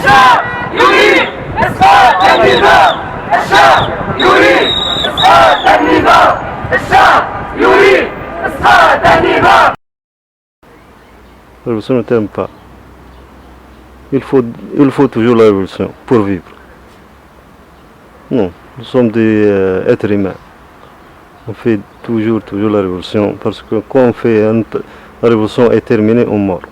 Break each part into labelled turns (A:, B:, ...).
A: الشعب يريد إسقاط النظام. الشعب يريد إسقاط النظام. الشعب يريد إسقاط النظام.
B: La révolution ne t'aime pas. Il faut toujours la révolution pour vivre. Non, nous sommes des êtres humains. On fait toujours la révolution parce que quand on fait la révolution est terminée, on meurt.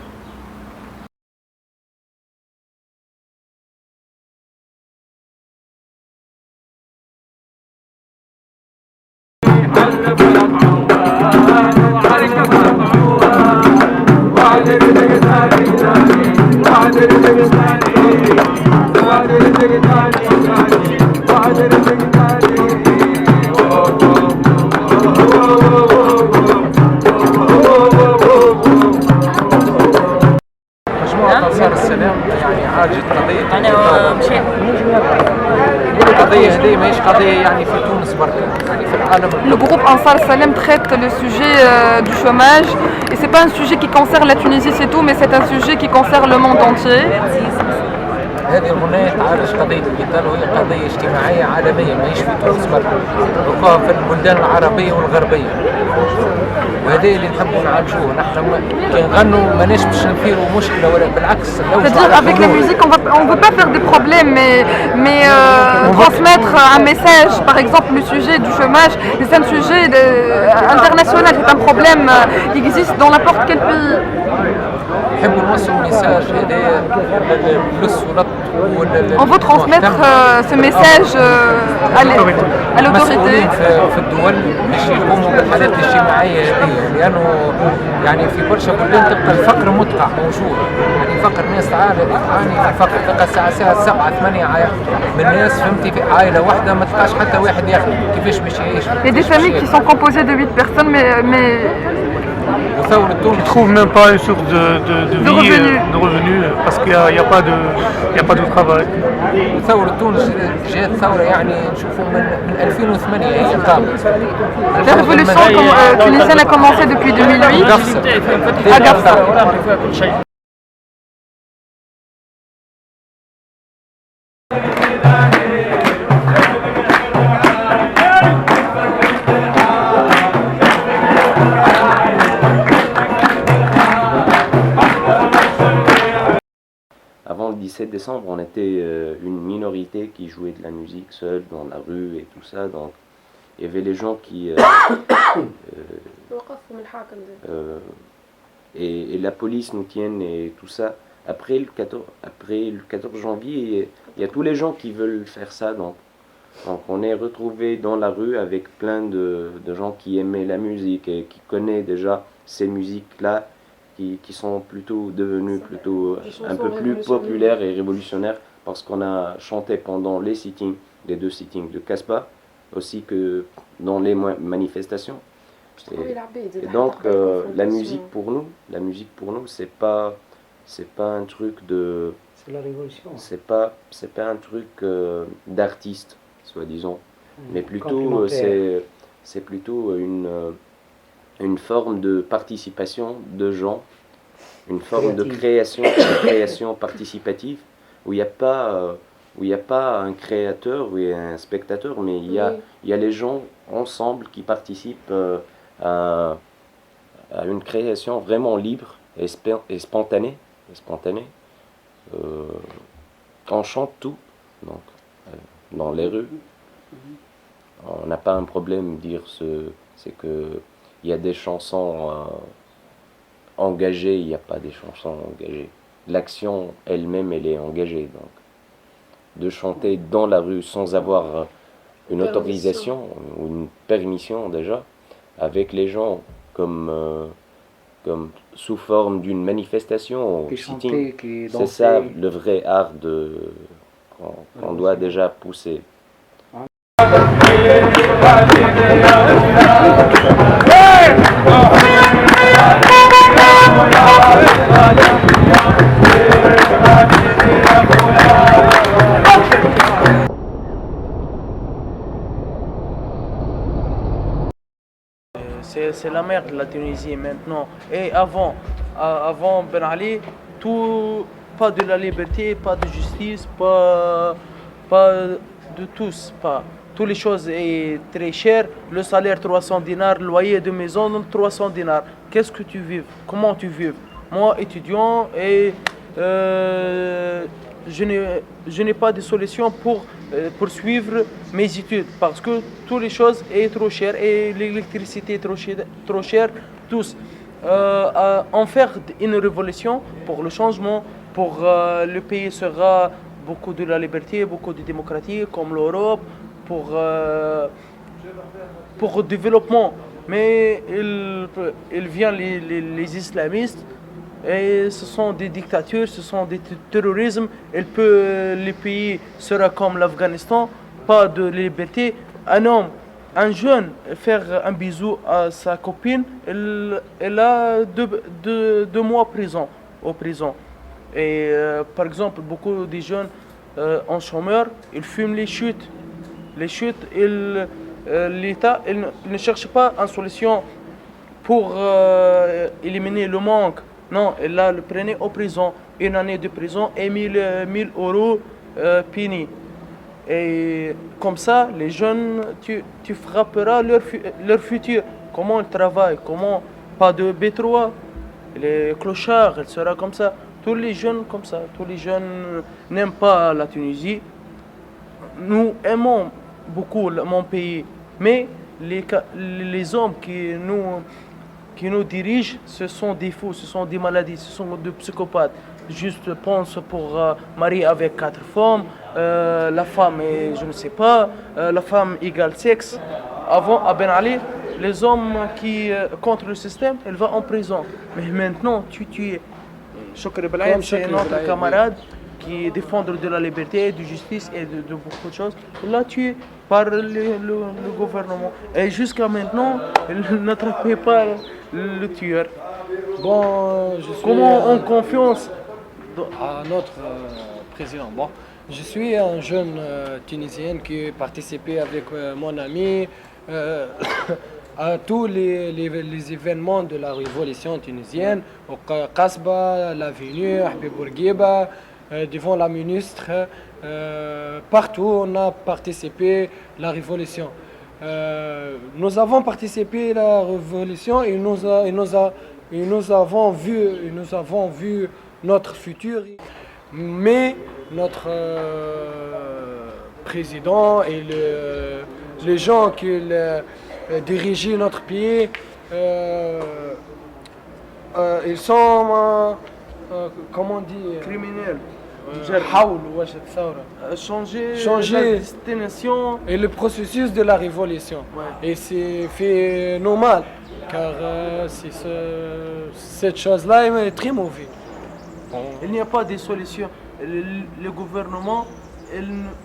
C: أنصار السلام يعني عالجت قضية القضية هذه ماهيش قضية يعني في تونس برك يعني في العالم.
D: Le groupe Ansar Salem traite le sujet du chômage et c'est pas un sujet qui concerne la Tunisie c'est tout mais c'est un sujet qui concerne le monde entier.
C: هذه الغناية تعالج قضية القتال وهي قضية اجتماعية عالمية ماهيش في تونس برك، وقع في البلدان العربية والغربية، وهذا اللي نحبوا نعالجوه. نحن كي نغنوا ماناش باش نثيروا مشكلة ولا بالعكس.
D: C'est-à-dire avec la musique on veut pas faire des problèmes mais transmettre un message. Par exemple le sujet du chômage c'est un sujet international, c'est un problème qui existe dans n'importe quel pays.
C: نحبوا نوصلوا ميساج هذا للص ولط.
D: On veut transmettre ce message à l'autorité.
C: في الدول باش يقوموا بالحالات الاجتماعية هذه، لأنه يعني في برشا بلدان تبقى الفقر مدقع موجود، يعني فقر ناس تعاني في الفقر، تلقى الساعة 7 8 من الناس فهمتي في عائلة واحدة ما تلقاش حتى واحد يخدم، كيفاش باش يعيش؟
D: Il y a des familles qui sont composées de 8 personnes mais
E: Ils ne trouvent même pas une source de revenus parce qu'il n'y a pas de travail.
C: ثورة تونس جات ثورة يعني نشوفوا من 2008 هي قامت.
D: La révolution tunisienne a commencé depuis 2008 à Gafsa.
F: Avant le 17 décembre, on était une minorité qui jouait de la musique seule dans la rue et tout ça. Donc, il y avait les gens qui... et la police nous tienne et tout ça. Après le 14 janvier, il y a tous les gens qui veulent faire ça. Donc on est retrouvés dans la rue avec plein de gens qui aimaient la musique et qui connaissent déjà ces musiques-là. Qui sont plutôt devenus un peu plus populaires et révolutionnaires parce qu'on a chanté pendant les sittings, les 2 sittings de Casbah, aussi que dans les manifestations. Et donc la musique pour nous, c'est pas un truc de...
G: C'est la révolution.
F: C'est pas un truc d'artiste, soi-disant, mais plutôt c'est plutôt une forme de participation de gens, une forme de création participative où il n'y a pas un créateur ou un spectateur, mais il y a les gens ensemble qui participent à une création vraiment libre et spontanée. On chante tout, donc dans les rues. On n'a pas un problème de dire c'est que il y a des chansons engagées, il n'y a pas des chansons engagées. L'action elle-même, elle est engagée. Donc, de chanter dans la rue sans avoir une autorisation ou une permission déjà, avec les gens comme sous forme d'une manifestation, c'est ça le vrai art qu'on doit déjà pousser.
H: C'est la merde la Tunisie maintenant. Et avant Ben Ali, tout
G: pas de la liberté, pas de justice, pas de tous, pas. Toutes les choses sont très chères. Le salaire 300 dinars, le loyer de maison 300 dinars. Qu'est-ce que tu vis? Comment tu vis? Moi, étudiant, et je n'ai pas de solution pour poursuivre mes études parce que toutes les choses sont trop chères et l'électricité est trop chère, tous. En faire une révolution pour le changement, pour le pays sera beaucoup de la liberté, beaucoup de démocratie comme l'Europe, pour le développement. Mais il vient les islamistes et ce sont des dictatures, ce sont des terrorismes. Le pays sera comme l'Afghanistan, pas de liberté. Un jeune, faire un bisou à sa copine, elle a 2 mois en prison. Et par exemple, beaucoup de jeunes en chômeur, ils fument les chutes. Les chutes, l'État ne cherche pas une solution pour éliminer le manque. Non, il le prenait en prison. 1 année de prison et 1000 euros punis. Et comme ça, les jeunes, tu frapperas leur futur. Comment ils travaillent, comment pas de B3. Les clochards, il sera comme ça. Tous les jeunes comme ça. Tous les jeunes n'aiment pas la Tunisie. Nous aimons beaucoup mon pays, mais les hommes qui nous dirigent, ce sont des fous, ce sont des maladies, ce sont des psychopathes. Juste pense pour marier avec 4 femmes, la femme est, je ne sais pas, la femme égale sexe. Avant, à Ben Ali, les hommes qui contre le système, ils vont en prison. Mais maintenant, tu es. Chokri Belaïd, c'est notre camarade qui défend de la liberté, de justice et de beaucoup de choses. Là, tu es par le gouvernement. Et jusqu'à maintenant, il n'attrape pas le tueur.
H: Bon,
G: Comment on confiance
H: à notre président. Bon, je suis un jeune Tunisien qui a participé avec mon ami à tous les événements de la révolution tunisienne, au Kasbah, l'avenue, Habib Bourguiba, devant la ministre, partout on a participé à la révolution. Nous avons participé à la révolution et nous avons vu notre futur. Mais notre président et les gens qui dirigent notre pays, ils sont, comment dire,
G: criminels.
H: Changer
G: la destination.
H: et le processus de la révolution.
G: Ouais.
H: Et c'est fait normal, car cette chose-là est très mauvaise.
G: Il n'y a pas de solution. Le gouvernement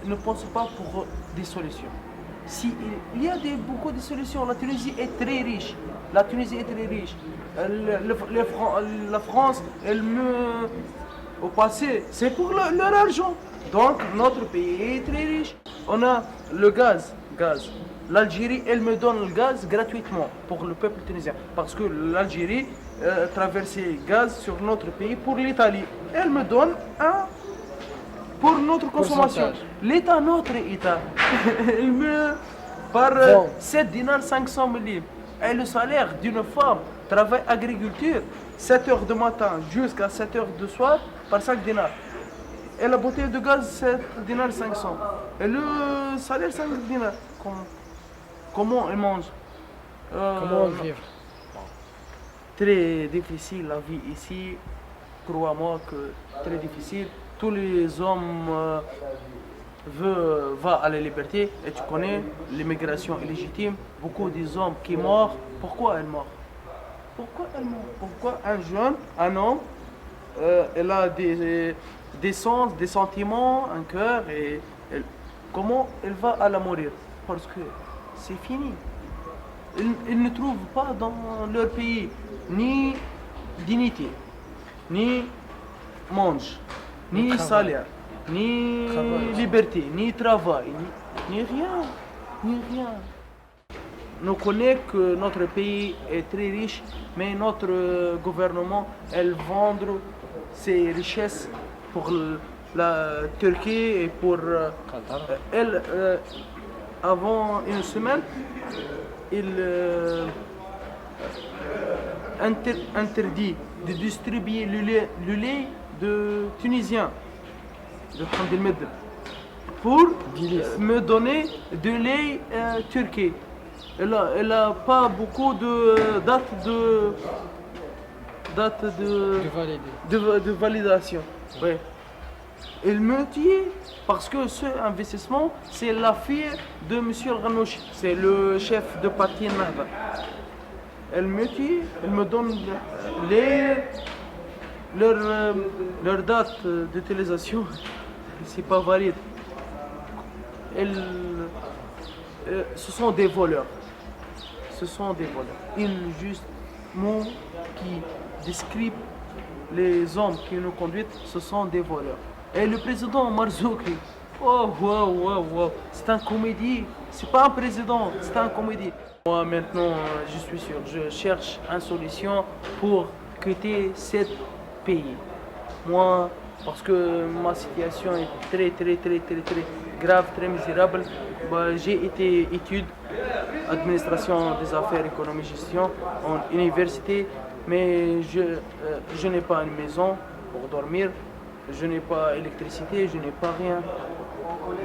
G: ne pense pas pour des solutions. Il y a beaucoup de solutions. La Tunisie est très riche. La France, au passé, c'est pour leur argent. Donc notre pays est très riche. On a le gaz. L'Algérie, elle me donne le gaz gratuitement pour le peuple tunisien. Parce que l'Algérie traversait gaz sur notre pays pour l'Italie. Elle me donne pour notre consommation. L'État, notre État, il me par 7 dinars 500 000 livres. Et le salaire d'une femme travaille agriculture 7 heures du matin jusqu'à 7 heures du soir par 5 dinars. Et la bouteille de gaz 7 dinars 500. Et le salaire 5 dinars. Comment elle mange?
H: Comment vivre?
G: Très difficile la vie ici. Crois-moi que très difficile. Tous les hommes veulent à la liberté. Et tu connais l'immigration illégitime. Beaucoup des hommes qui meurent. Pourquoi elles meurent? Pourquoi un homme, il a des sens, des sentiments, un cœur, et comment il va à la mourir? Parce que c'est fini. Ils ne trouvent pas dans leur pays ni dignité, ni mange, ni salaire, ni liberté, ni travail, ni rien. Nous connaissons que notre pays est très riche, mais notre gouvernement, elle vend ses richesses pour la Turquie et pour elle. Avant une semaine, il interdit de distribuer le lait de tunisien, de Hamd el-Medr, pour me donner de lait turquie. Elle a pas beaucoup de de validation. Ouais. Elle me dit, parce que ce investissement, c'est la fille de M. Al-Ghanouchi, c'est le chef de parti Nahda. Elle me dit, elle me donne leur date d'utilisation, c'est pas valide. Ce sont des voleurs. Ce sont des voleurs. Une juste mot qui décrit les hommes qui nous conduisent, ce sont des voleurs. Et le président Marzouki, c'est un comédie. C'est pas un président, c'est un comédie. Moi maintenant, je suis sûr, je cherche une solution pour quitter ce pays. Moi, parce que ma situation est très grave, très misérable. J'ai été études, administration des affaires, économie, gestion en université, mais je n'ai pas une maison pour dormir, je n'ai pas d'électricité, je n'ai pas rien.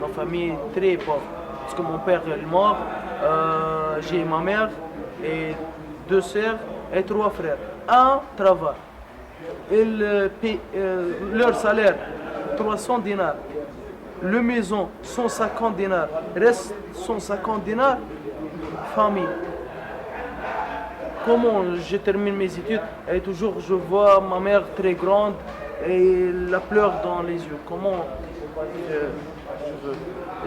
G: Ma famille est très pauvre, parce que mon père est mort, j'ai ma mère et 2 sœurs et 3 frères. Un travail. Ils paient leur salaire 300 dinars. Le maison 150 dinars. Reste 150 dinars. Famille. Comment je termine mes études et toujours je vois ma mère très grande et la pleure dans les yeux. Comment je veux.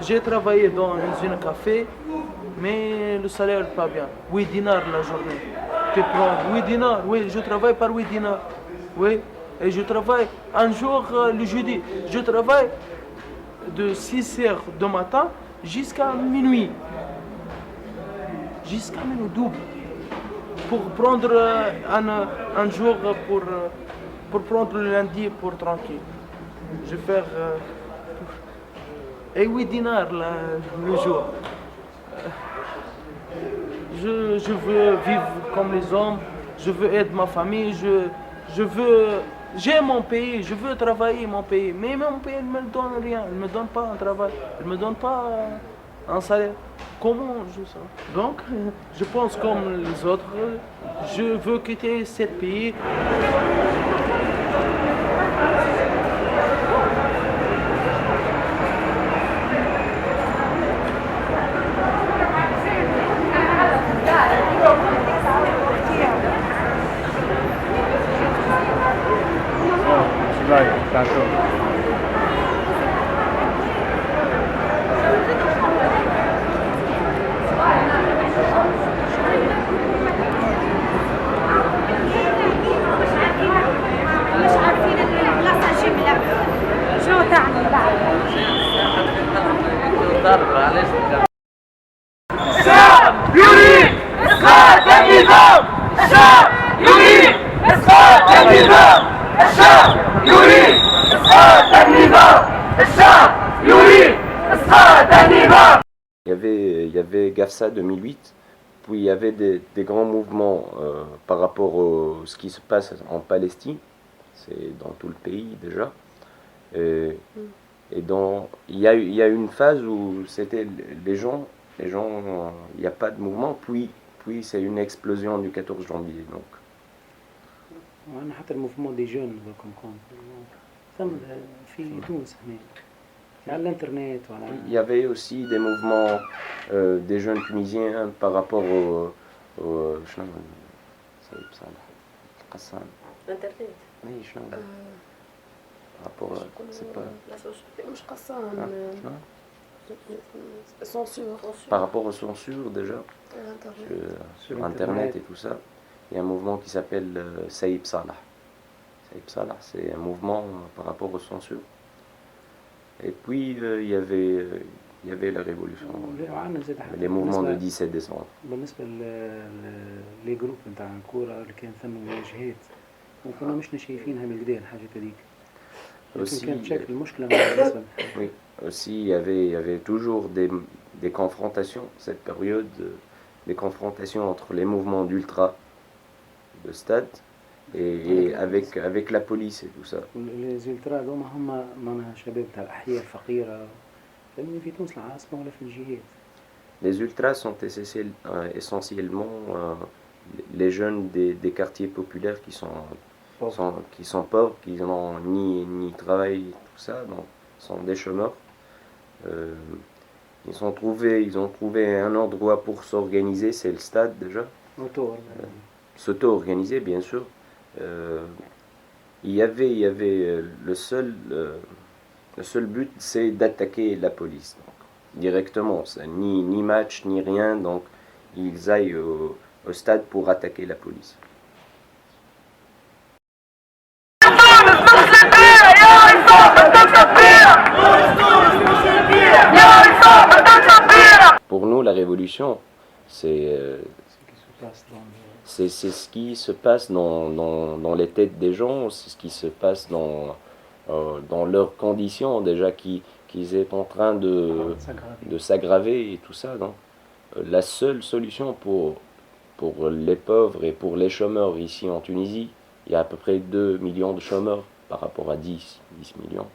G: J'ai travaillé dans un café, mais le salaire n'est pas bien. 8 dinars la journée. Tu prends 8 dinars. Oui, je travaille par 8 dinars. Oui, et je travaille un jour le jeudi. Je travaille de 6h du matin jusqu'à minuit. Jusqu'à minuit double. Pour prendre un jour pour prendre le lundi pour tranquille. Je vais faire et 8 dinars le jour. Je veux vivre comme les hommes. Je veux aider ma famille. J'ai mon pays, je veux travailler mon pays, mais mon pays ne me donne rien, il ne me donne pas un travail, il ne me donne pas un salaire. Comment je sais? Donc, je pense comme les autres, je veux quitter ce pays.
A: الشعب يريد إسقاط النظام. الشعب يريد إسقاط النظام. الشعب يريد إسقاط النظام. الشعب يريد إسقاط النظام.
F: Il y avait GAFSA 2008, puis il y avait des grands mouvements par rapport à ce qui se passe en Palestine, c'est dans tout le pays déjà. Et il y a eu une phase où c'était les gens, il n'y a pas de mouvement, puis c'est une explosion du 14 janvier. Donc.
I: حتى الموفمون دي جون كوم ثم في تونس هنا على الانترنت وعلى.
F: Il y avait aussi des mouvements des jeunes tunisiens par rapport au شنو سيد صالح القسام.
J: الانترنت.
F: Oui, شنو par rapport à c'est pas
J: مش قسام. Censure.
F: Par rapport aux censures déjà sur Internet et tout ça, il y a un mouvement qui s'appelle Saïb Salah. Saïb Salah, c'est un mouvement par rapport aux censures. Et puis il y avait la révolution, les mouvements de 17 décembre.
I: بالنسبة لي جروب نتاع كورة اللي كان ثم واجهات وكنا مش شايفينها من البداية الحاجة هذيك.
F: Aussi,
I: كان بشكل المشكلة بالنسبة
F: oui, aussi il y avait toujours des confrontations, cette période, des confrontations entre les mouvements d'ultra de stade et avec la police et tout ça.
I: الزلترا هذوما هم معناها شباب تاع الأحياء الفقيرة لأن في تونس العاصمة ولا في الجهات.
F: Les ultras sont essentiellement les jeunes des quartiers populaires qui sont pauvres, qui n'ont ni travail, tout ça, donc sont des chômeurs. Ils ont trouvé un endroit pour s'organiser, c'est le stade déjà. S'auto-organiser, bien sûr. Il y avait le seul but, c'est d'attaquer la police. Donc, directement, ça, ni match, ni rien, donc ils aillent au stade pour attaquer la police. Pour nous, la révolution, c'est ce qui se passe dans les têtes des gens, c'est ce qui se passe dans leurs conditions déjà qui est en train de s'aggraver et tout ça. Donc, la seule solution pour les pauvres et pour les chômeurs ici en Tunisie, il y a à peu près 2 millions de chômeurs par rapport à 10 millions.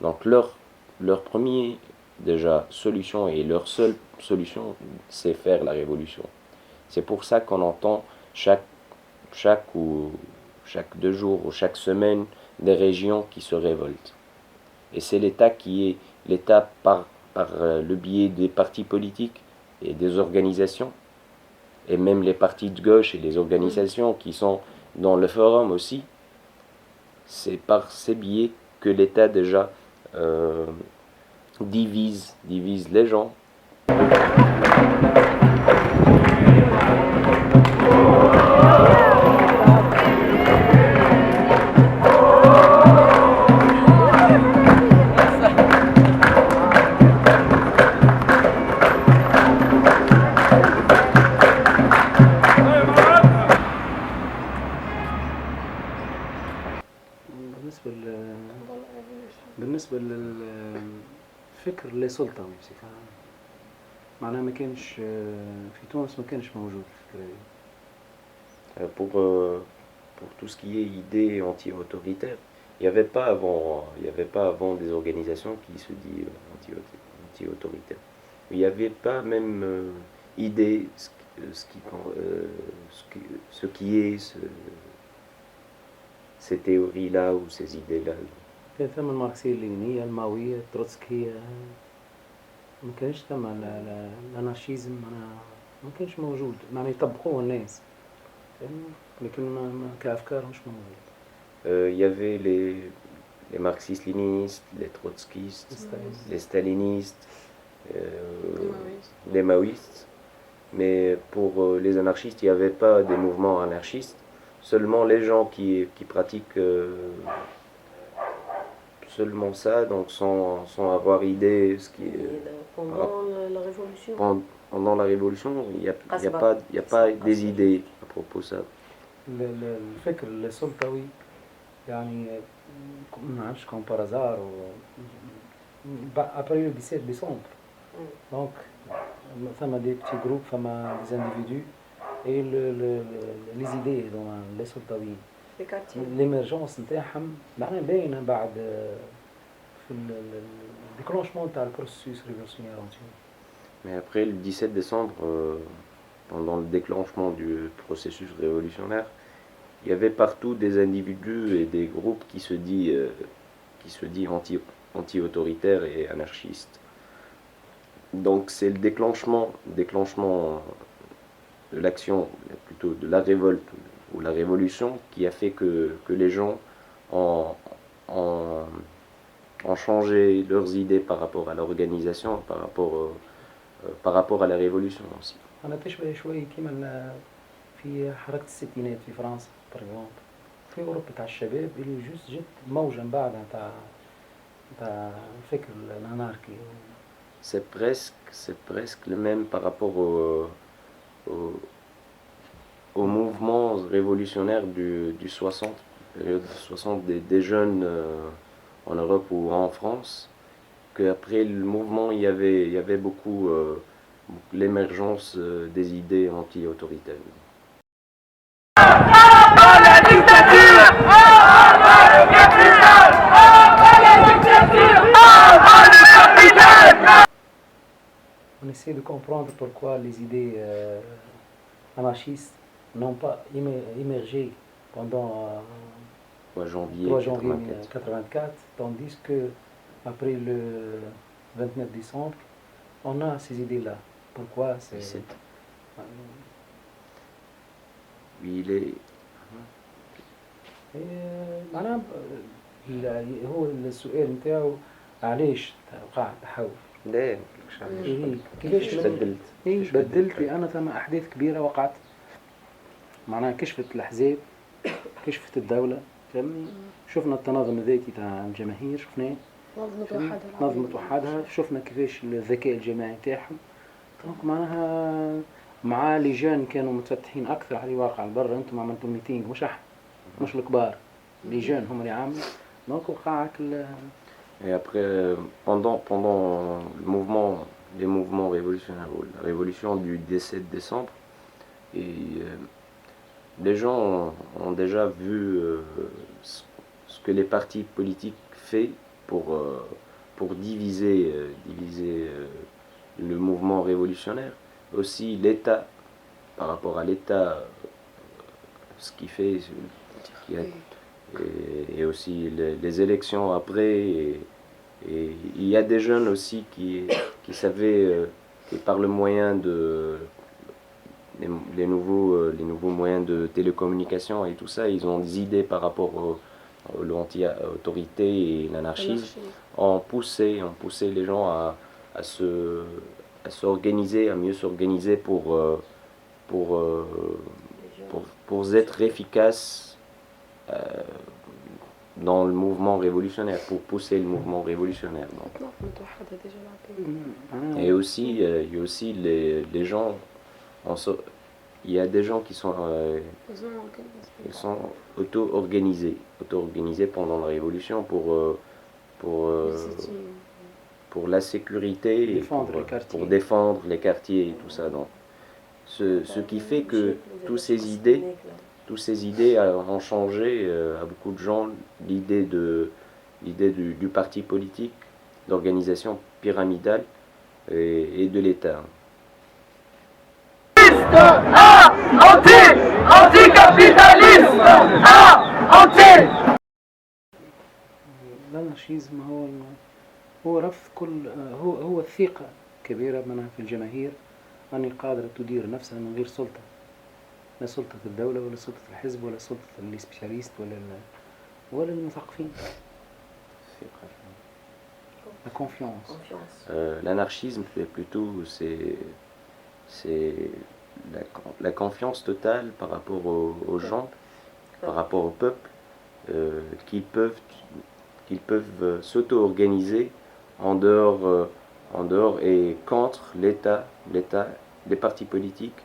F: Donc leur première déjà solution et leur seule solution, c'est faire la révolution. C'est pour ça qu'on entend chaque 2 jours ou chaque semaine des régions qui se révoltent. Et c'est l'État par le biais des partis politiques et des organisations, et même les partis de gauche et les organisations qui sont dans le forum aussi, c'est par ces biais que l'État déjà divise les gens.
I: بالنسبة للفكر السلطوي بصفة عامة معناها ما كانش في تونس ما كانش موجود الفكرة دي.
F: Pour tout ce qui est idée anti-autoritaire, il n'y avait pas avant des organisations qui se disent anti-autoritaires. Il n'y avait pas même idée ce qui est ces théories-là ou ces idées-là.
I: كان ثم الماركسية اللينية الماوية التروتسكية ما كانش ثم الانارشيزم ما كانش موجود معناها يطبقوه الناس لكن كأفكار مش موجود.
F: Il y avait les marxistes-léninistes, les trotskistes, les stalinistes, les maoïstes. Mais pour les anarchistes, il n'y avait pas des mouvements anarchistes. Seulement les gens qui pratiquent seulement ça, donc sans avoir idée ce qui est...
J: Pendant la révolution.
F: Pendant la révolution, il n'y a pas des idées à propos de ça.
I: الفكر السلطوي يعني ما نعرفش كون بارازار après le 17 décembre. Donc ثم des petits groupes ثم des individus et les idées dans les سلطويين. l'émergence نتاعهم معناها باينه بعد في الديكلونشمون تاع البروسيس ريفولوسيونير en Tunisie.
F: Mais après le 17 décembre, pendant le déclenchement du processus révolutionnaire, il y avait partout des individus et des groupes qui se dit anti-autoritaires et anarchistes. Donc c'est le déclenchement de l'action, plutôt de la révolte ou la révolution, qui a fait que les gens ont changé leurs idées par rapport à l'organisation, par rapport à la révolution aussi.
I: أنا تشبه شوي كيما في حركة الستينات في فرنسا par exemple. في أوروبا تاع الشباب اللي جت موجة من بعدها تاع الفكر الأناركي.
F: C'est presque le même par rapport au mouvement révolutionnaire du 60, période 60 des jeunes en Europe ou en France, qu'après le mouvement, il y avait beaucoup l'émergence des idées anti-autoritaires.
I: On essaie de comprendre pourquoi les idées anarchistes n'ont pas émergé pendant
F: 3 janvier
I: 1984, tandis que après le 29 décembre, on a ces idées-là. Pourquoi c'est...
F: il est...
I: أنا هو السؤال نتاعو علاش وقع التحول؟
F: لا
I: كيفاش بدلت لأن ثم أحداث كبيرة وقعت، معناها كشفت الأحزاب، كشفت الدولة، فهمني؟ شفنا التناظم الذاتي تاع الجماهير، شفناه نظمت وحدها، شفنا كيفاش الذكاء الجماعي تاعهم، دونك معناها مع لي جون كانوا متفتحين أكثر على الواقع البر. أنتم عملتوا ميتينغ مش احنا، مش الكبار، لي جون هم اللي عاملين، دونك وقع
F: Et après, pendant les mouvements révolutionnaires, la révolution du 17 décembre, et les gens ont déjà vu ce que les partis politiques font pour diviser le mouvement révolutionnaire. Aussi l'État, par rapport à l'État, ce qu'il fait, et aussi les élections après. Et il y a des jeunes aussi qui savaient, et par le moyen de les nouveaux moyens de télécommunication et tout ça, ils ont des idées par rapport à l'anti-autorité et l'anarchisme. On poussait les gens à s'organiser, à mieux s'organiser pour être efficaces dans le mouvement révolutionnaire, pour pousser le mouvement révolutionnaire. Et aussi, il y a aussi les gens, il y a des gens qui sont auto-organisés pendant la révolution pour la sécurité, pour défendre les quartiers et tout ça. Donc, ce qui fait que toutes ces idées ont changé à beaucoup de gens l'idée du parti politique, d'organisation pyramidale et de l'État.
A: Anti-capitalisme! Anti!
I: الانارشيزم هو رفض كل هو الثقة كبيرة منها في الجماهير أني قادرة تدير نفسها من غير سلطة، لا سلطة الدولة ولا سلطة الحزب ولا سلطة السبيشاليست ولا المثقفين. La confiance.
F: L'anarchisme, plutôt, c'est la confiance totale par rapport aux gens, par rapport au peuple, qu'ils peuvent s'auto-organiser en dehors et contre l'État, les partis politiques,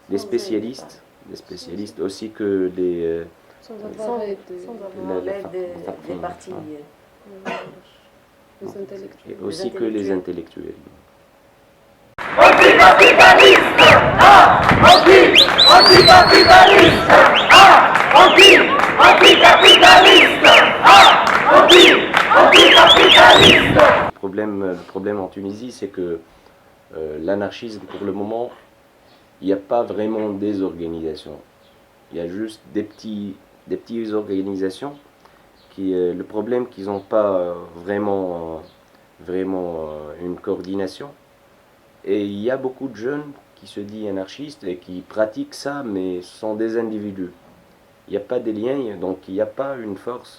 F: les spécialistes aussi que les...
J: sans l'aide des partis.
F: Et aussi que les intellectuels.
A: Anticapitaliste! Anticapitaliste! Anticapitaliste! Anticapitaliste!
F: Le problème en Tunisie, c'est que l'anarchisme, pour le moment, il n'y a pas vraiment des organisations. Il y a juste des petites organisations qui, le problème qu'ils n'ont pas vraiment une coordination. Et il y a beaucoup de jeunes qui se disent anarchistes et qui pratiquent ça, mais ce sont des individus. Il n'y a pas des liens, donc il n'y a pas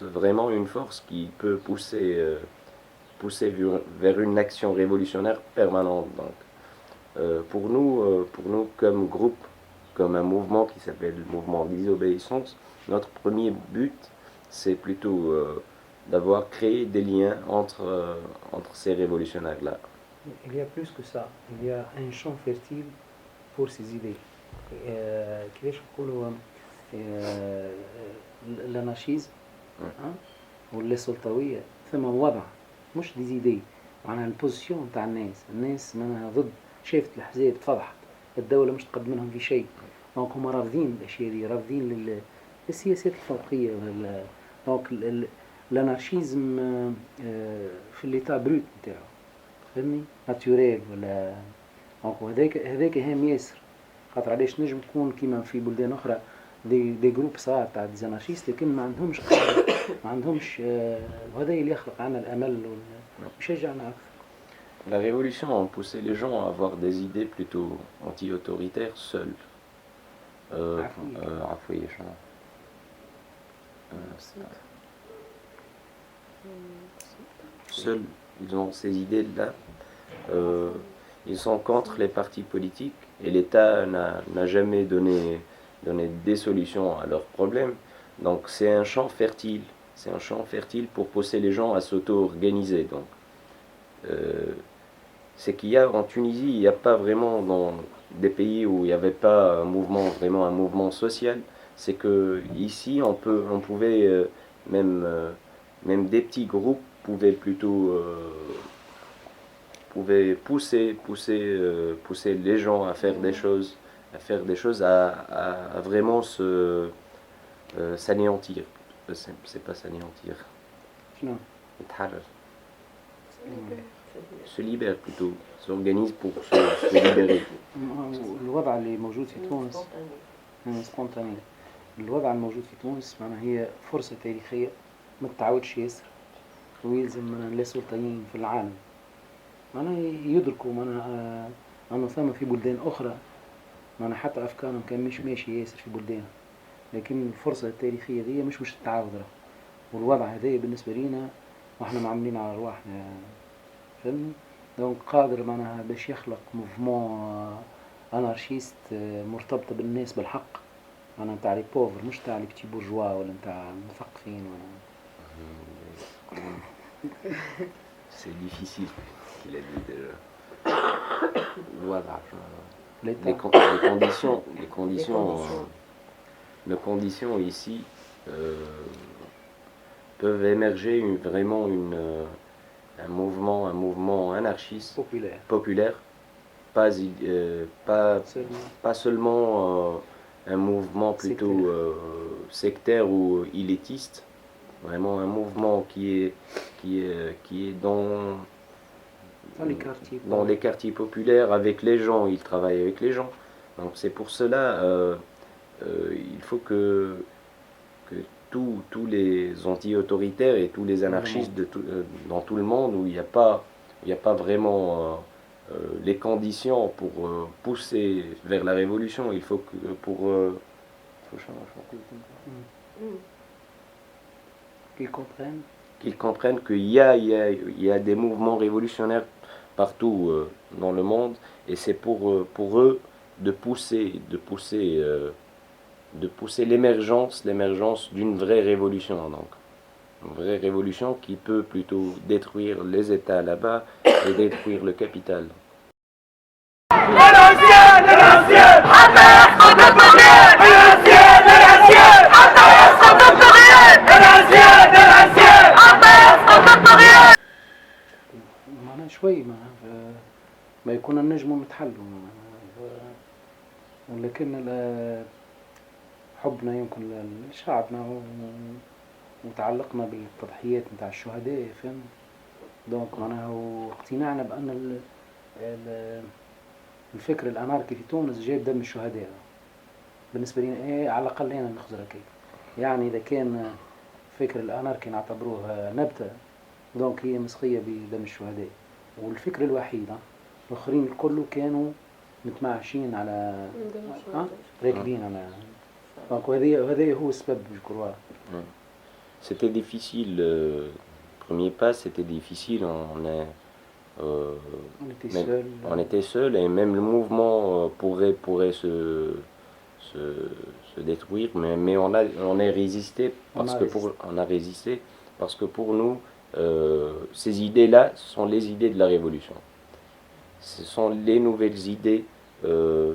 F: vraiment une force qui peut pousser vers une action révolutionnaire permanente. Donc, pour nous, comme groupe, comme un mouvement qui s'appelle le mouvement Désobéissance, notre premier but, c'est plutôt d'avoir créé des liens entre ces révolutionnaires-là.
I: Il y a plus que ça, il y a un champ fertile pour ces idées. كيفاش نقولوا l'anarchisme واللي سلطوية ثم وضع مش ديزيدي معناها البوزيشن تاع الناس معناها ضد شافت الأحزاب تفضحت الدولة مش تقدم لهم في شيء دونك هما رافضين الأشياء دي رافضين للسياسات الفوقية دونك الانارشيزم في الليتا بروت نتاعو فهمني ناتوريل ولا دونك هذاك هام ياسر خاطر علاش نجم تكون كيما في بلدان أخرى دي جروب صغار تاع ديزانارشيست لكن ما عندهمش ما عندهمش وهذا اللي يخلق عنا الأمل ويشجعنا أكثر.
F: La révolution a poussé les gens à avoir des idées plutôt anti-autoritaires seuls. Seuls, ils ont ces idées-là. Ils sont contre les partis politiques et l'État n'a jamais donné des solutions à leurs problèmes. Donc c'est un champ fertile. C'est un champ fertile pour pousser les gens à s'auto-organiser. Donc, c'est qu'il y a en Tunisie, il n'y a pas vraiment dans des pays où il n'y avait pas vraiment un mouvement social. C'est que ici, on pouvait même des petits groupes pouvaient plutôt pousser les gens à faire des choses, à vraiment s'anéantir. C'est pas s'anéantir.
I: Non.
F: Se libère plutôt, s'organise pour se libérer.
I: الوضع اللي موجود في تونس سبونتاني الوضع الموجود في تونس معناها هي فرصة تاريخية ما تتعاودش ياسر ويلزم من السلطيين في العالم معناها يدركوا معناها أنه ثم في بلدان أخرى معناها حتى أفكارهم كان مش ماشي ياسر في بلدانهم لكن الفرصة التاريخية دي مش تتعاود والوضع هذا بالنسبة لينا واحنا معاملين على رواحنا فهمني دونك قادر معناها باش يخلق موفمون انارشيست مرتبطة بالناس بالحق معناها نتاع لي بوفر مش تاع لي بتي بورجوا ولا نتاع المثقفين ولا
F: C'est difficile qu'il a dit déjà. الوضع les conditions ici peuvent émerger vraiment un mouvement anarchiste populaire pas seulement un mouvement plutôt sectaire ou élitiste, vraiment un mouvement qui est dans les quartiers populaires avec les gens, il travaille avec les gens. Donc c'est pour cela il faut que tous les anti-autoritaires et tous les anarchistes dans tout le monde où il n'y a pas vraiment les conditions pour pousser vers la révolution, il faut que qu'ils comprennent qu'il y a des mouvements révolutionnaires partout dans le monde et c'est pour eux de pousser l'émergence d'une vraie révolution, donc une vraie révolution qui peut plutôt détruire les États là-bas et détruire le capital.
I: معنا شوي ما يكون النجم متحل ولكن حبنا يمكن لشعبنا وتعلقنا بالتضحيات نتاع الشهداء فهم دونك معناها واقتناعنا بأن الفكر الأناركي في تونس جايب دم الشهداء بالنسبة لنا على الأقل أنا نخزر كيف يعني إذا كان فكر الأناركي نعتبروه نبتة دونك هي مسخية بدم الشهداء والفكر الوحيد الآخرين الكل كانوا متمعشين على راكبين على دونك وهذا هو السبب بالكروار.
F: C'était difficile, le premier pas c'était difficile, on était seul et même le mouvement pourrait se détruire, mais on a résisté parce que pour nous ces idées-là sont les idées de la révolution. Ce sont les nouvelles idées que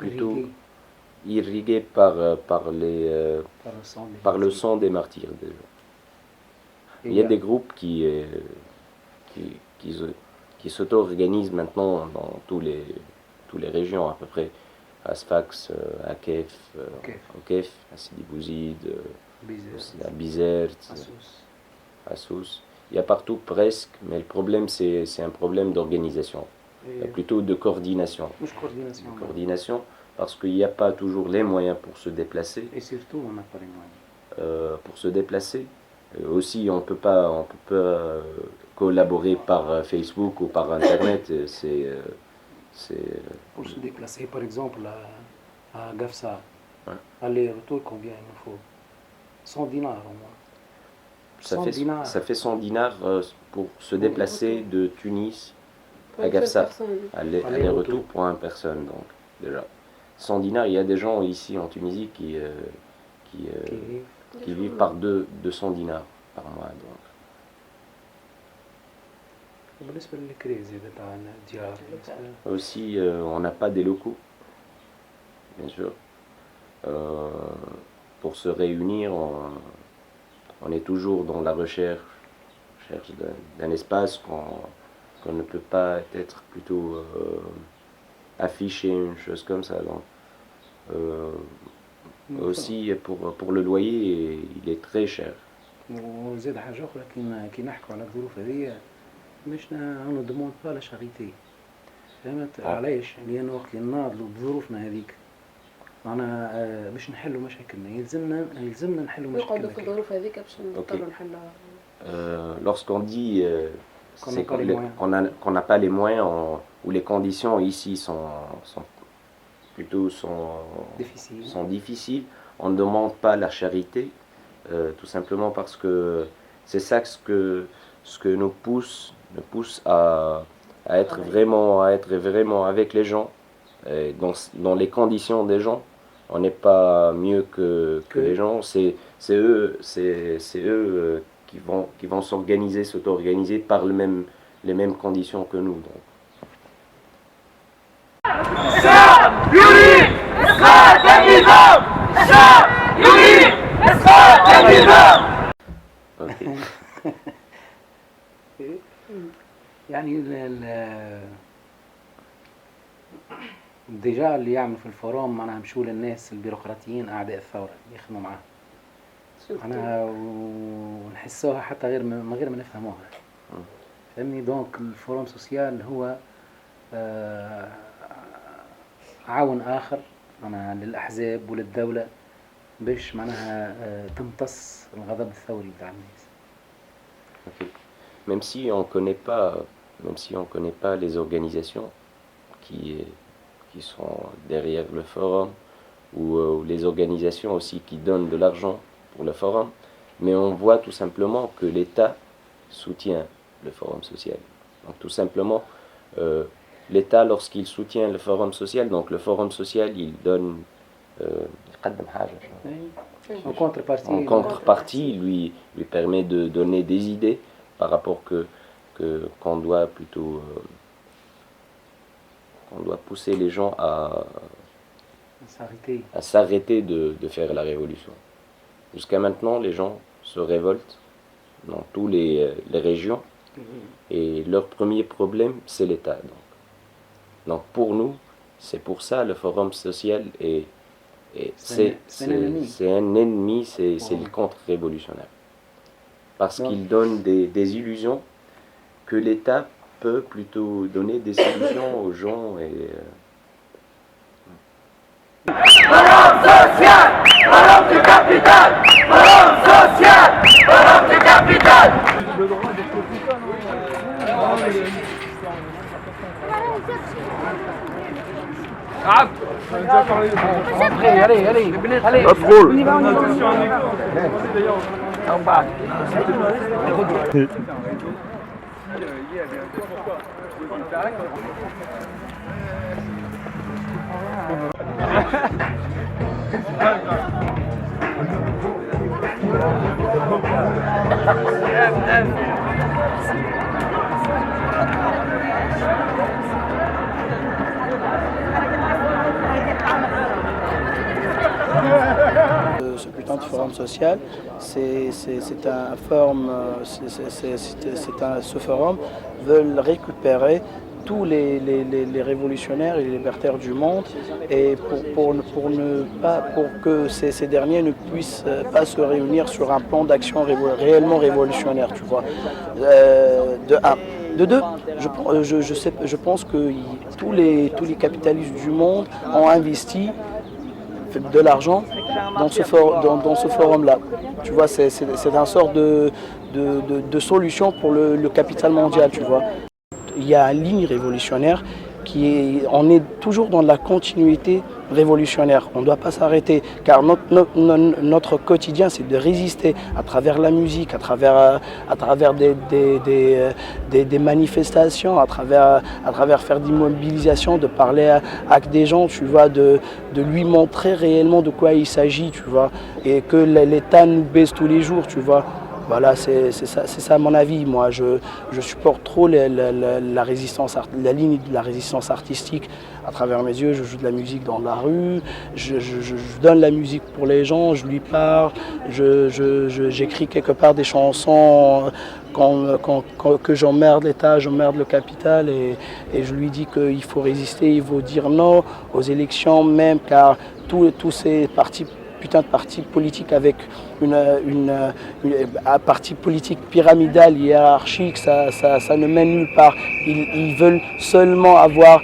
F: plutôt irriguées par le sang des martyrs déjà. Il y a des groupes qui s'auto-organisent maintenant dans toutes les régions à peu près. À Sfax, à Kef, à Sidi Bouzid, à Bizerte, à Sousse. Il y a partout presque, mais le problème c'est un problème d'organisation. Plutôt de coordination. Coordination, parce qu'il n'y a pas toujours les moyens pour se déplacer.
I: Et surtout, on n'a pas les moyens.
F: Pour se déplacer. Aussi, on peut pas collaborer par Facebook ou par Internet.
I: Pour se déplacer, par exemple, à Gafsa, aller-retour, combien il nous faut? 100 dinars au moins.
F: Ça fait 100 dinars pour se déplacer de Tunis à Gafsa. Aller-retour pour une personne, donc, déjà. 100 dinars, il y a des gens ici en Tunisie qui vivent par 200 dinars par mois. Donc. Aussi, on n'a pas des locaux, bien sûr. Pour se réunir, on est toujours dans la recherche d'un espace qu'on ne peut pas être plutôt affiché, une chose comme ça. Donc, aussi, pour le loyer, il est très cher.
I: وزاد حاجة أخرى كي نحكوا على الظروف هذه مش نو دوموند با لا شاريتي فهمت علاش؟ لأنه وقت ناضلوا بظروفنا هذيك أنا باش نحلوا مشاكلنا يلزمنا نحلوا مشاكلنا.
J: نقعدوا في الظروف هذيك باش نضطروا نحلوها.
F: Lorsqu'on dit qu'on n'a pas les moyens, ou les conditions ici sont difficiles, on ne demande pas la charité. Tout simplement parce que c'est ça ce que nous pousse à être vraiment avec les gens. Et dans les conditions des gens, on n'est pas mieux que les gens. C'est eux qui vont s'auto-organiser par les mêmes conditions que nous. Donc.
I: يعني ديجا اللي يعملوا في الفوروم معناها مشوا للناس البيروقراطيين اعداء الثوره يخدموا معاهم معناها ونحسوها حتى من غير ما نفهموها فهمني. دونك الفوروم سوسيال هو عون اخر معناها للاحزاب وللدوله باش معناها تمتص الغضب الثوري بتاع الناس.
F: Même si on connaît pas les organisations qui sont derrière le forum ou les organisations aussi qui donnent de l'argent pour le forum, mais on voit tout simplement que l'État soutient le forum social. Donc tout simplement, l'État lorsqu'il soutient le forum social, donc le forum social il donne en contrepartie lui permet de donner des idées par rapport qu'on doit pousser les gens à s'arrêter de faire la révolution. Jusqu'à maintenant, les gens se révoltent dans toutes les régions et leur premier problème, c'est l'État. Donc pour nous, c'est pour ça le forum social c'est un ennemi, c'est le contre-révolutionnaire. Parce qu'il donne des illusions que l'État peut plutôt donner des solutions aux gens.
A: Forum social, forum du capital, forum social, forum du capital.
B: Allez.
K: Ce putain de forum social. C'est un forum, ce forum veut récupérer tous les révolutionnaires et les libertaires du monde et pour que ces derniers ne puissent pas se réunir sur un plan d'action réellement révolutionnaire, tu vois. De un. De deux, je pense que tous les capitalistes du monde ont investi de l'argent dans ce forum-là. Tu vois, c'est une sorte de solution pour le capital mondial, tu vois. Il y a une ligne révolutionnaire on est toujours dans la continuité révolutionnaire. On ne doit pas s'arrêter car notre quotidien c'est de résister à travers la musique, à travers des manifestations, à travers faire des mobilisations, de parler avec des gens, tu vois, de lui montrer réellement de quoi il s'agit, tu vois, et que l'État nous baisse tous les jours, tu vois. Voilà, c'est ça mon avis. Moi, je supporte trop la résistance, la ligne de la résistance artistique à travers mes yeux. Je joue de la musique dans la rue, je donne la musique pour les gens, je lui parle, j'écris quelque part des chansons que j'emmerde l'État, j'emmerde le capital et je lui dis qu'il faut résister, il faut dire non aux élections même, car tous ces putain de parti politique avec un parti politique pyramidal, hiérarchique, ça ne mène nulle part. Ils veulent seulement avoir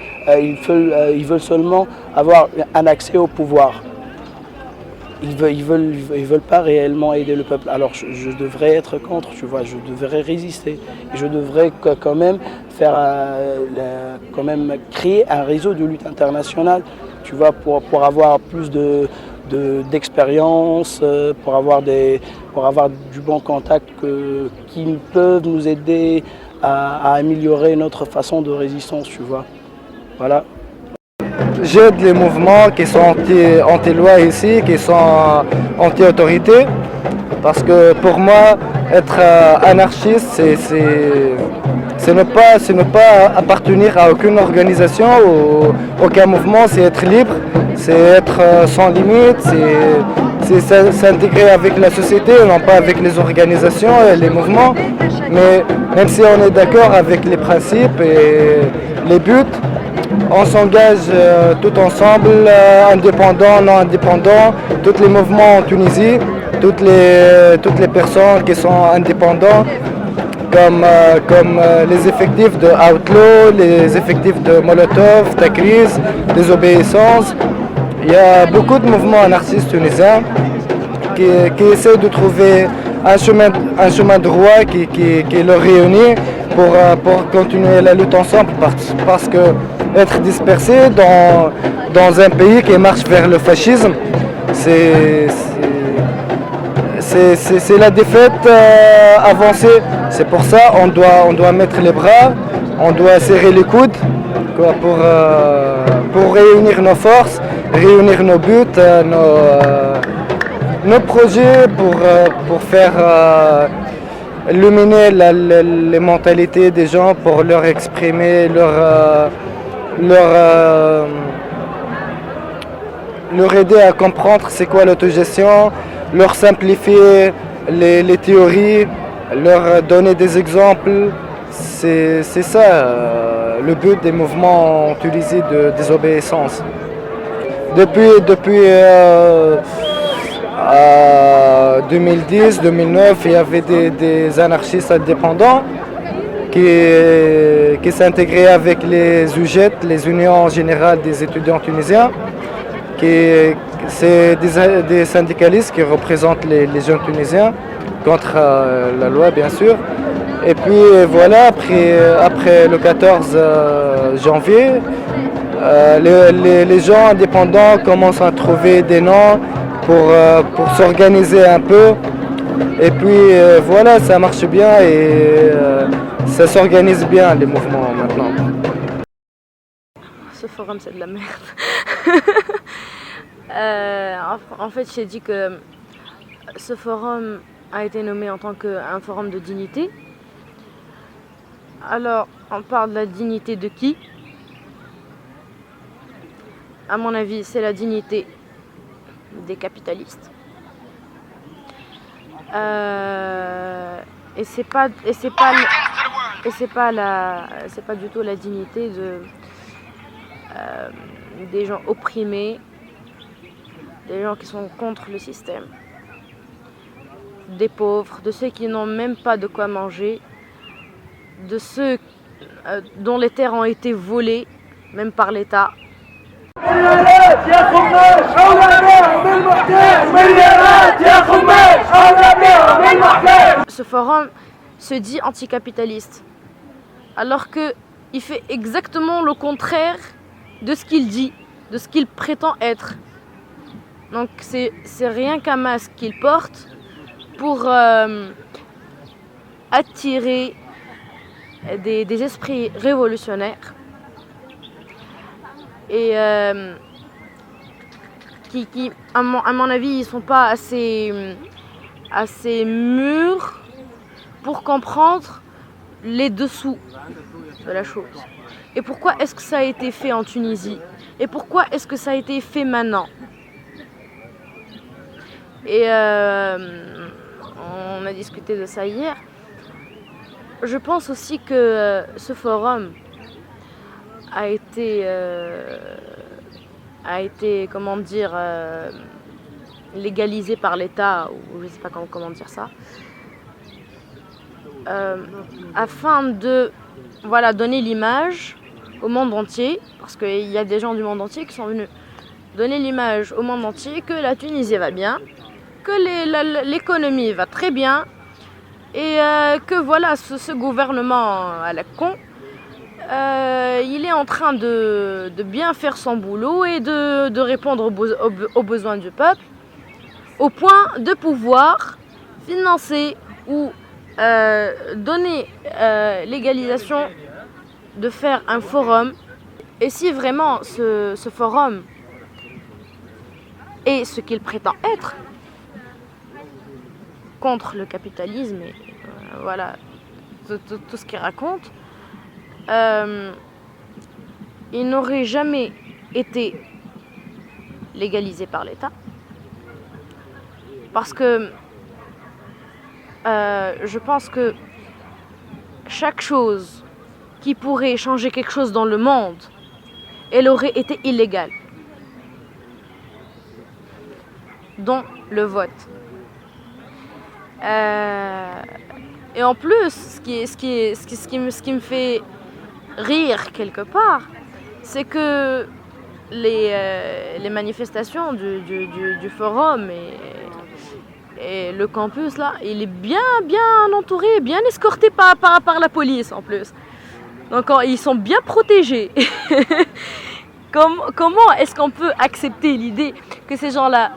K: un accès au pouvoir. Ils veulent pas réellement aider le peuple. Alors je devrais être contre, tu vois, je devrais résister. Et je devrais quand même créer un réseau de lutte internationale, tu vois, pour avoir plus d'expérience, pour avoir du bon contact qui peuvent nous aider à améliorer notre façon de résistance, tu vois. Voilà.
L: J'aide les mouvements qui sont anti-loi ici, qui sont anti-autorité, parce que pour moi, être anarchiste, c'est ne pas appartenir à aucune organisation ou aucun mouvement, c'est être libre, c'est être sans limite, c'est s'intégrer avec la société, non pas avec les organisations et les mouvements. Mais même si on est d'accord avec les principes et les buts, on s'engage tout ensemble, indépendants, non indépendants, tous les mouvements en Tunisie, toutes les personnes qui sont indépendants, comme les effectifs de Outlaw, les effectifs de Molotov, Takriz, Désobéissance. Il y a beaucoup de mouvements anarchistes tunisiens qui essaient de trouver un chemin droit qui leur réunit pour continuer la lutte ensemble, parce que être dispersé dans un pays qui marche vers le fascisme, c'est la défaite avancée. C'est pour ça on doit mettre les bras, on doit serrer les coudes pour réunir nos forces, réunir nos buts, nos projets pour faire illuminer les mentalités des gens, pour leur exprimer leur aider à comprendre c'est quoi l'autogestion, leur simplifier les théories, leur donner des exemples. C'est ça le but des mouvements en Tunisie de désobéissance. Depuis 2010-2009, il y avait des anarchistes indépendants qui s'intégraient avec les UGET, les Unions Générales des étudiants tunisiens. C'est des syndicalistes qui représentent les jeunes tunisiens contre la loi, bien sûr. Et puis voilà, après le 14 janvier, les gens indépendants commencent à trouver des noms pour s'organiser un peu. Et puis voilà, ça marche bien et ça s'organise bien, les mouvements maintenant.
M: Ce forum, c'est de la merde. En fait, j'ai dit que ce forum a été nommé en tant qu'un forum de dignité. Alors, on parle de la dignité de qui? À mon avis, c'est la dignité des capitalistes. Et c'est pas du tout la dignité des gens opprimés, des gens qui sont contre le système, des pauvres, de ceux qui n'ont même pas de quoi manger, de ceux dont les terres ont été volées, même par l'État. Ce forum se dit anticapitaliste, alors qu'il fait exactement le contraire de ce qu'il dit, de ce qu'il prétend être. Donc c'est rien qu'un masque qu'il porte pour attirer des esprits révolutionnaires et qui à mon avis, ils sont pas assez mûrs pour comprendre les dessous de la chose. Et pourquoi est-ce que ça a été fait en Tunisie? Et pourquoi est-ce que ça a été fait maintenant? Et on a discuté de ça hier. Je pense aussi que ce forum a été comment dire, légalisé par l'État, ou je sais pas comment dire ça, afin de donner l'image au monde entier, parce qu'il y a des gens du monde entier qui sont venus donner l'image au monde entier que la Tunisie va bien, que l'économie va très bien, et que voilà, ce gouvernement à la con, il est en train de bien faire son boulot et de répondre aux besoins du peuple, au point de pouvoir financer ou donner l'égalisation de faire un forum. Et si vraiment ce forum est ce qu'il prétend être, contre le capitalisme et voilà tout ce qu'il raconte, il n'aurait jamais été légalisé par l'État, parce que je pense que chaque chose qui pourrait changer quelque chose dans le monde, elle aurait été illégale, dont le vote. Et en plus, ce qui me fait rire quelque part, c'est que les manifestations du forum et le campus là, il est bien entouré, bien escorté par la police en plus. Donc ils sont bien protégés. Comment est-ce qu'on peut accepter l'idée que ces gens-là,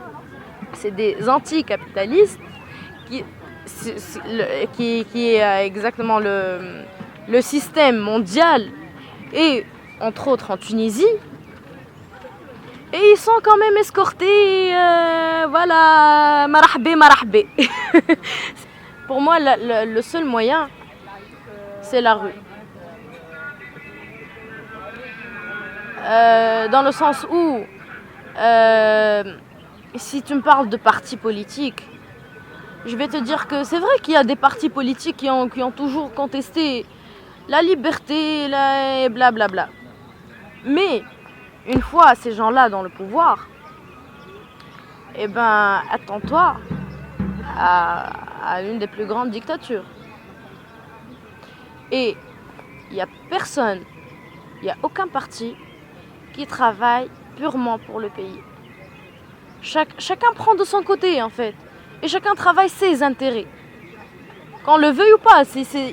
M: c'est des anticapitalistes qui est exactement le système mondial, et entre autres en Tunisie, et ils sont quand même escortés, voilà, marahbé. Pour moi, le seul moyen, c'est la rue. Dans le sens où, si tu me parles de partis politiques, je vais te dire que c'est vrai qu'il y a des partis politiques qui ont toujours contesté la liberté, et blablabla. Mais une fois ces gens-là dans le pouvoir, eh ben, attends-toi à une des plus grandes dictatures. Et il n'y a personne, il n'y a aucun parti qui travaille purement pour le pays. Chacun prend de son côté en fait. Et chacun travaille ses intérêts. Qu'on le veuille ou pas,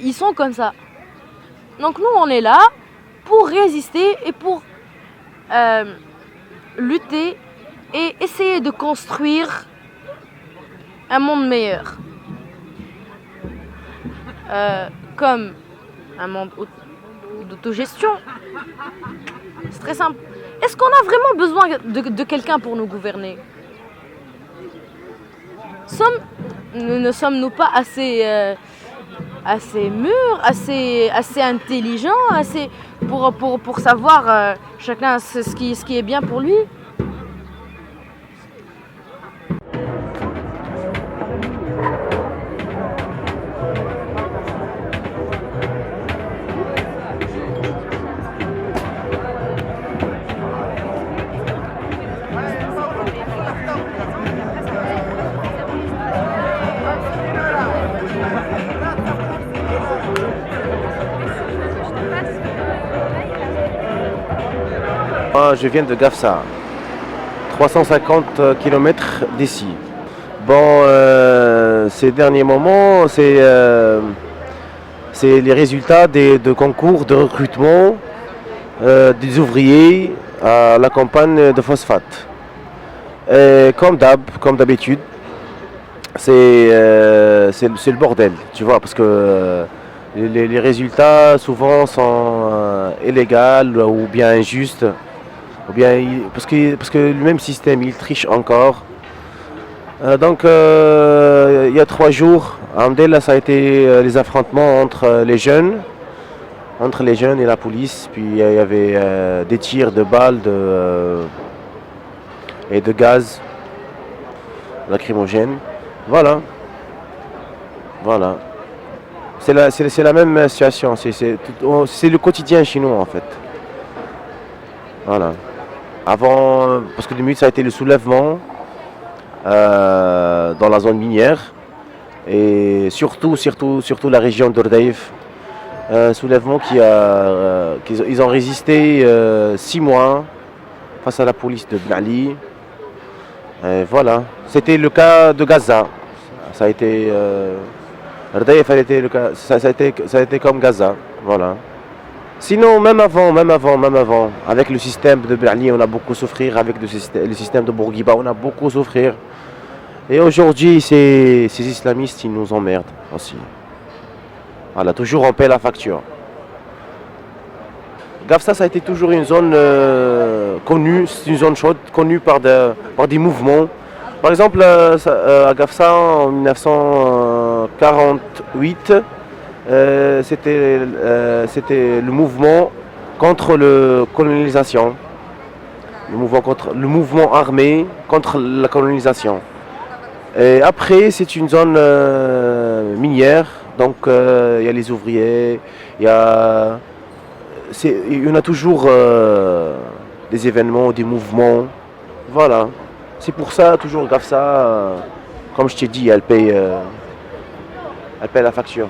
M: ils sont comme ça. Donc nous, on est là pour résister et pour lutter et essayer de construire un monde meilleur. Comme un monde d'autogestion. C'est très simple. Est-ce qu'on a vraiment besoin de quelqu'un pour nous gouverner ? Ne sommes-nous pas assez mûrs, assez intelligents, assez pour savoir chacun ce qui est bien pour lui?
N: Moi, je viens de Gafsa, 350 km d'ici. Bon, ces derniers moments, c'est les résultats de concours de recrutement des ouvriers à la campagne de phosphate. Et comme d'habitude, c'est le bordel, tu vois, parce que les résultats souvent sont illégaux ou bien injustes, ou bien parce que le même système il triche encore. Donc il y a 3 jours, à Amdel, ça a été les affrontements entre les jeunes et la police, puis il y avait des tirs de balles et de gaz lacrymogène. Voilà. C'est la même situation, c'est le quotidien chez nous en fait. Voilà. Avant, parce que ça a été le soulèvement dans la zone minière et surtout la région d'Ordaïf. Soulèvement qu'ils ont résisté 6 mois face à la police de Ben Ali. Voilà. C'était le cas de Gaza. Ça a été Ordaïf a été le cas. Ça a été comme Gaza. Voilà. Sinon, même avant, avec le système de Ben Ali, on a beaucoup souffert. Avec le système de Bourguiba, on a beaucoup souffert. Et aujourd'hui, ces islamistes, ils nous emmerdent aussi. Voilà, toujours on paie la facture. Gafsa, ça a été toujours une zone connue, c'est une zone chaude, connue par des mouvements. Par exemple, à Gafsa, en 1948, c'était le mouvement contre la colonisation. Le mouvement armé contre la colonisation. Et après, c'est une zone minière. Donc il y a les ouvriers, il y en a toujours des événements, des mouvements. Voilà. C'est pour ça, toujours Gafsa, comme je t'ai dit, elle paye la facture.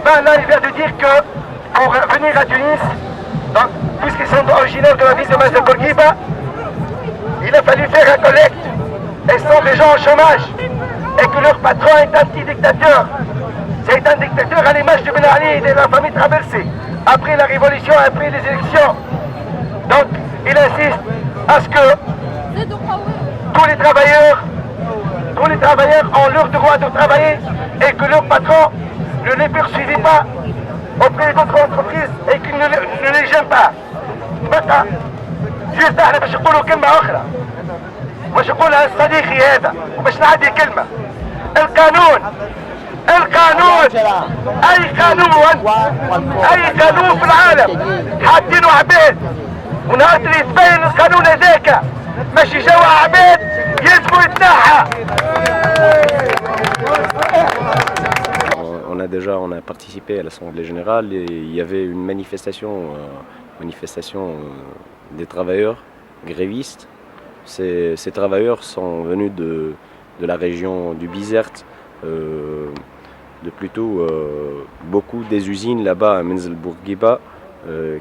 A: Ben là, il vient de dire que pour venir à Tunis, puisqu'ils sont originaires de la ville de Mas de Bourguiba, il a fallu faire un collecte. Et sont des gens au chômage. Et que leur patron est un petit dictateur. C'est un dictateur à l'image de Ben Ali et de la famille traversée. Après la révolution, après les élections. Donc, il insiste à ce que tous les travailleurs ont leur droit de travailler et que leur patron ne les poursuivit pas auprès d'autres entreprises et qu'ils ne les gênent pas. بقى جيت احنا باش نقولوا كلمة أخرى باش نقولها لصديقي هذا وباش نعدي كلمة. القانون أي قانون في العالم حاطينه عباد ونهار اللي يتبين القانون هذاك ماشي جوا عباد يلزموا يتنحى.
F: On a participé à l'Assemblée Générale et il y avait une manifestation des travailleurs grévistes. Ces travailleurs sont venus de la région du Bizerte, de plutôt beaucoup des usines là-bas à Menzel Bourguiba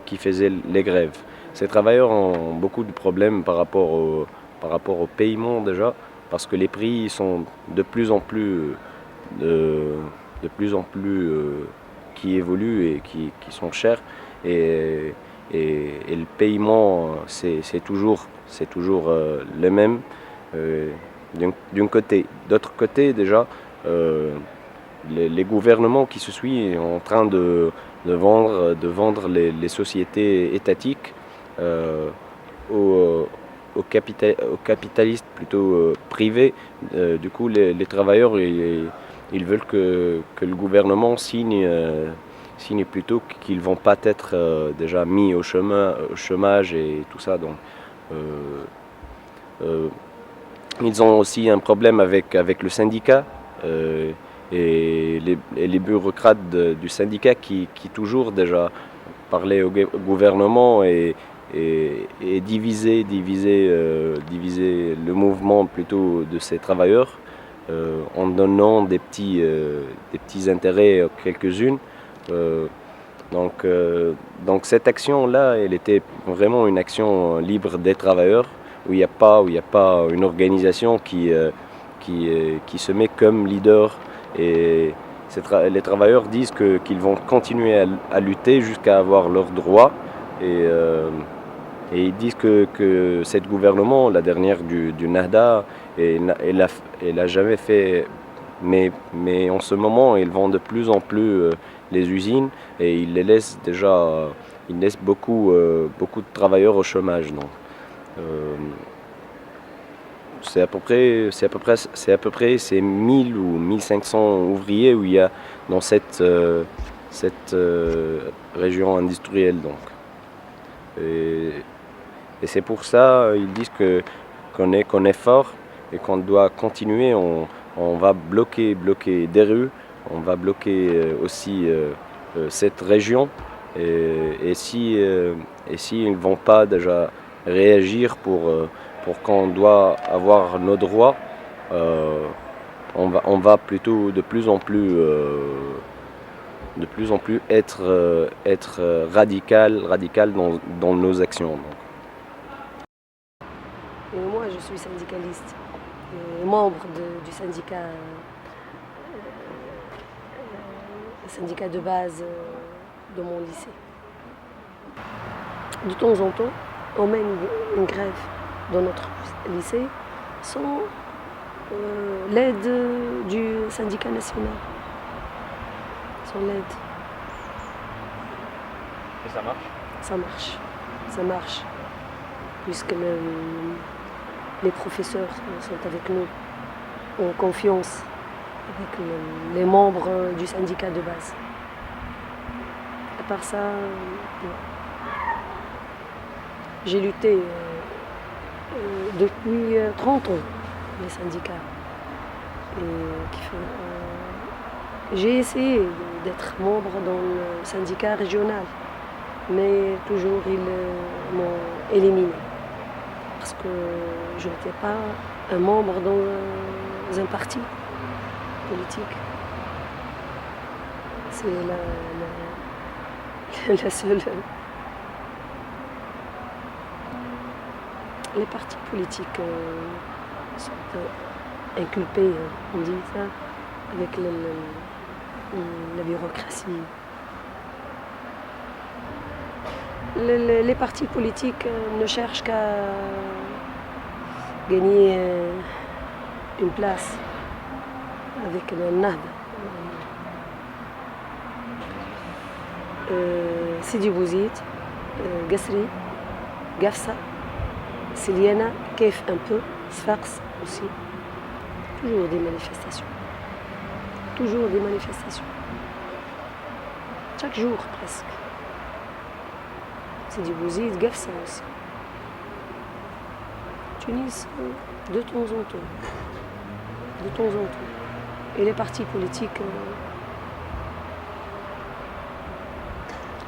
F: qui faisaient les grèves. Ces travailleurs ont beaucoup de problèmes par rapport au paiement déjà, parce que les prix sont de plus en plus qui évoluent et qui sont chers et le paiement c'est toujours le même d'un côté. D'autre côté déjà les gouvernements qui se suivent sont en train de vendre les sociétés étatiques aux capitalistes plutôt privés. Du coup les travailleurs ils veulent que le gouvernement signe plutôt qu'ils ne vont pas être déjà mis au chômage et tout ça. Donc, ils ont aussi un problème avec le syndicat et les bureaucrates du syndicat qui toujours déjà parlaient au gouvernement et et diviser le mouvement plutôt de ces travailleurs en donnant des petits intérêts à quelques-unes. Donc cette action-là, elle était vraiment une action libre des travailleurs, où il n'y a pas une organisation qui se met comme leader. Et les travailleurs disent qu'ils vont continuer à lutter jusqu'à avoir leurs droits. Et ils disent que cette gouvernement, la dernière du Nahda, elle a jamais fait. Mais en ce moment, ils vendent de plus en plus les usines et ils laissent beaucoup de travailleurs au chômage. Donc, c'est à peu près ces 1000 ou 1500 ouvriers où il y a dans cette région industrielle. Donc. Et c'est pour ça ils disent qu'on est fort et qu'on doit continuer. On va bloquer des rues, on va bloquer aussi cette région. Et si ils ne vont pas déjà réagir pour qu'on doit avoir nos droits, on va plutôt de plus en plus être radical dans nos actions.
J: Et moi, je suis syndicaliste, membre du syndicat de base de mon lycée. De temps en temps, on mène une grève dans notre lycée sans l'aide du syndicat national. Sans l'aide.
O: Et ça marche?
J: Ça marche. Puisque les professeurs sont avec nous, en confiance avec les membres du syndicat de base. À part ça, j'ai lutté depuis 30 ans, les syndicats. J'ai essayé d'être membre dans le syndicat régional, mais toujours ils m'ont éliminé. Parce que je n'étais pas un membre dans un parti politique. C'est la seule. Les partis politiques sont inculpés, on dit ça, avec la bureaucratie. Les partis politiques ne cherchent qu'à gagner une place avec le NAD. Sidi Bouzid, Gassri, Gafsa, Siliana, Kef un peu, Sfax aussi. Toujours des manifestations. Chaque jour presque. Sidi Bouzid, Gafsa aussi. Tunis, de temps en temps. Et les partis politiques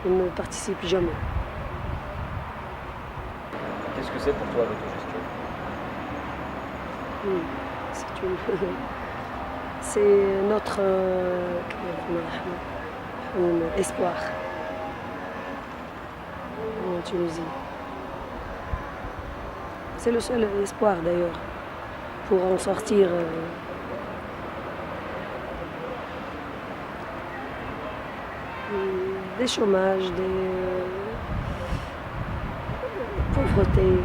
J: ne participent jamais.
O: Qu'est-ce que c'est pour toi l'autogestion?
J: C'est notre espoir en Tunisie. C'est le seul espoir d'ailleurs pour en sortir des chômages, des pauvretés,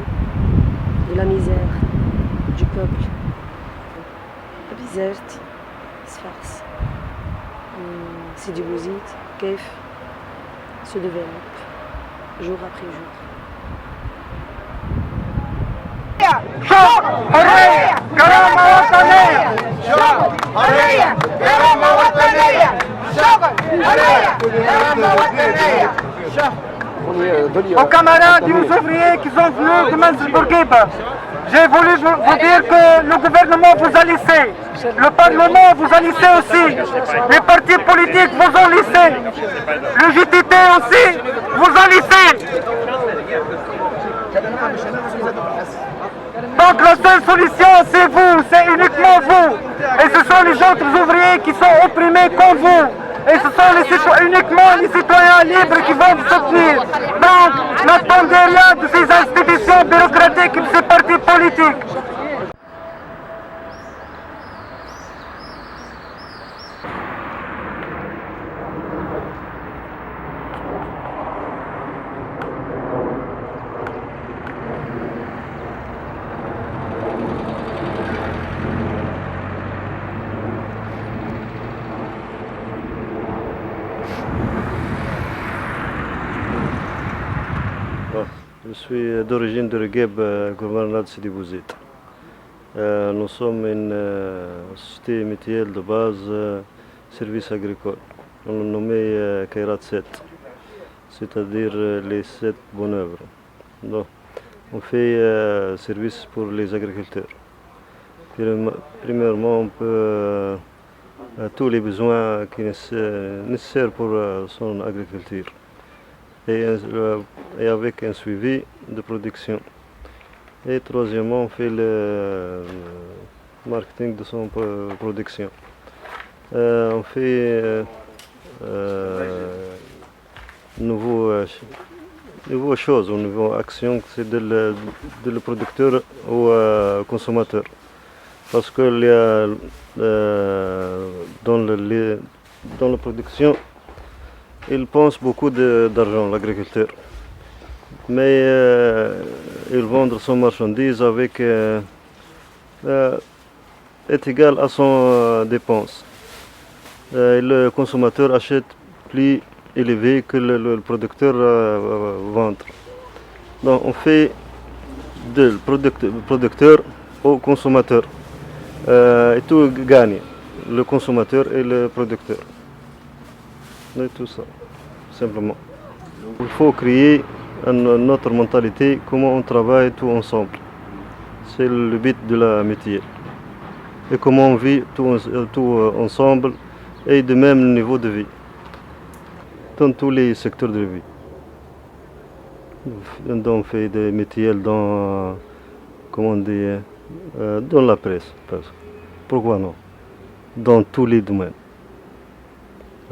J: de la misère du peuple. Abizert, Sfax, Sidi Bouzid, Kef se développe jour après jour.
A: حرية كرامة وطنية شغل حرية كرامة وطنية شغل حرية كرامة وطنية Aux camarades et aux ouvriers qui sont venus de Bourguiba, j'ai voulu vous dire que le gouvernement vous a laissé, le Parlement vous a laissé aussi, les partis politiques vous ont laissé, le JTT aussi vous a laissé. Donc la seule solution, c'est vous, c'est uniquement vous. Et ce sont les autres ouvriers qui sont opprimés comme vous. Et ce sont uniquement les citoyens libres qui vont vous soutenir. Donc, n'attendez rien de ces institutions bureaucratiques et de ces partis politiques.
B: Je suis d'origine de Regueb, gouvernement de Sidi Bouzid. Nous sommes une société mutuelle de base, service agricole. On l'a nommé Kairat 7, c'est-à-dire les 7 bonnes œuvres. Donc, on fait service pour les agriculteurs. Premièrement, on peut tous les besoins qui sont nécessaires pour son agriculture. Et avec un suivi de production. Et troisièmement, on fait le marketing de son production. On fait nouvelles choses, une nouvelle action, c'est de le producteur au consommateur. Parce que dans la production, il pense beaucoup d'argent, l'agriculteur. Mais il vend son marchandise avec est égal à son dépense. Le consommateur achète plus élevé que le producteur vend. Donc on fait de producteur au consommateur. Et tout gagne, le consommateur et le producteur. Et tout ça, simplement. Il faut créer notre mentalité, comment on travaille tout ensemble. C'est le but de la métier. Et comment on vit tout ensemble et de même niveau de vie. Dans tous les secteurs de vie. On fait des métiers dans, comment dire, dans la presse. Pourquoi non? Dans tous les domaines.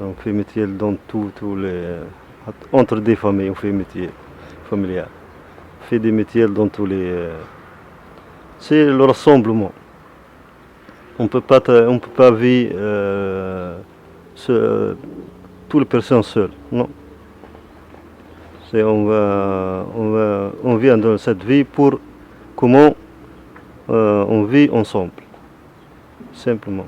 B: On fait métier dans tous les... Entre des familles, on fait métier familial. On fait des métiers dans tous les... C'est le rassemblement. On ne peut pas vivre toutes les personnes seules, non. On vient dans cette vie pour comment on vit ensemble, simplement.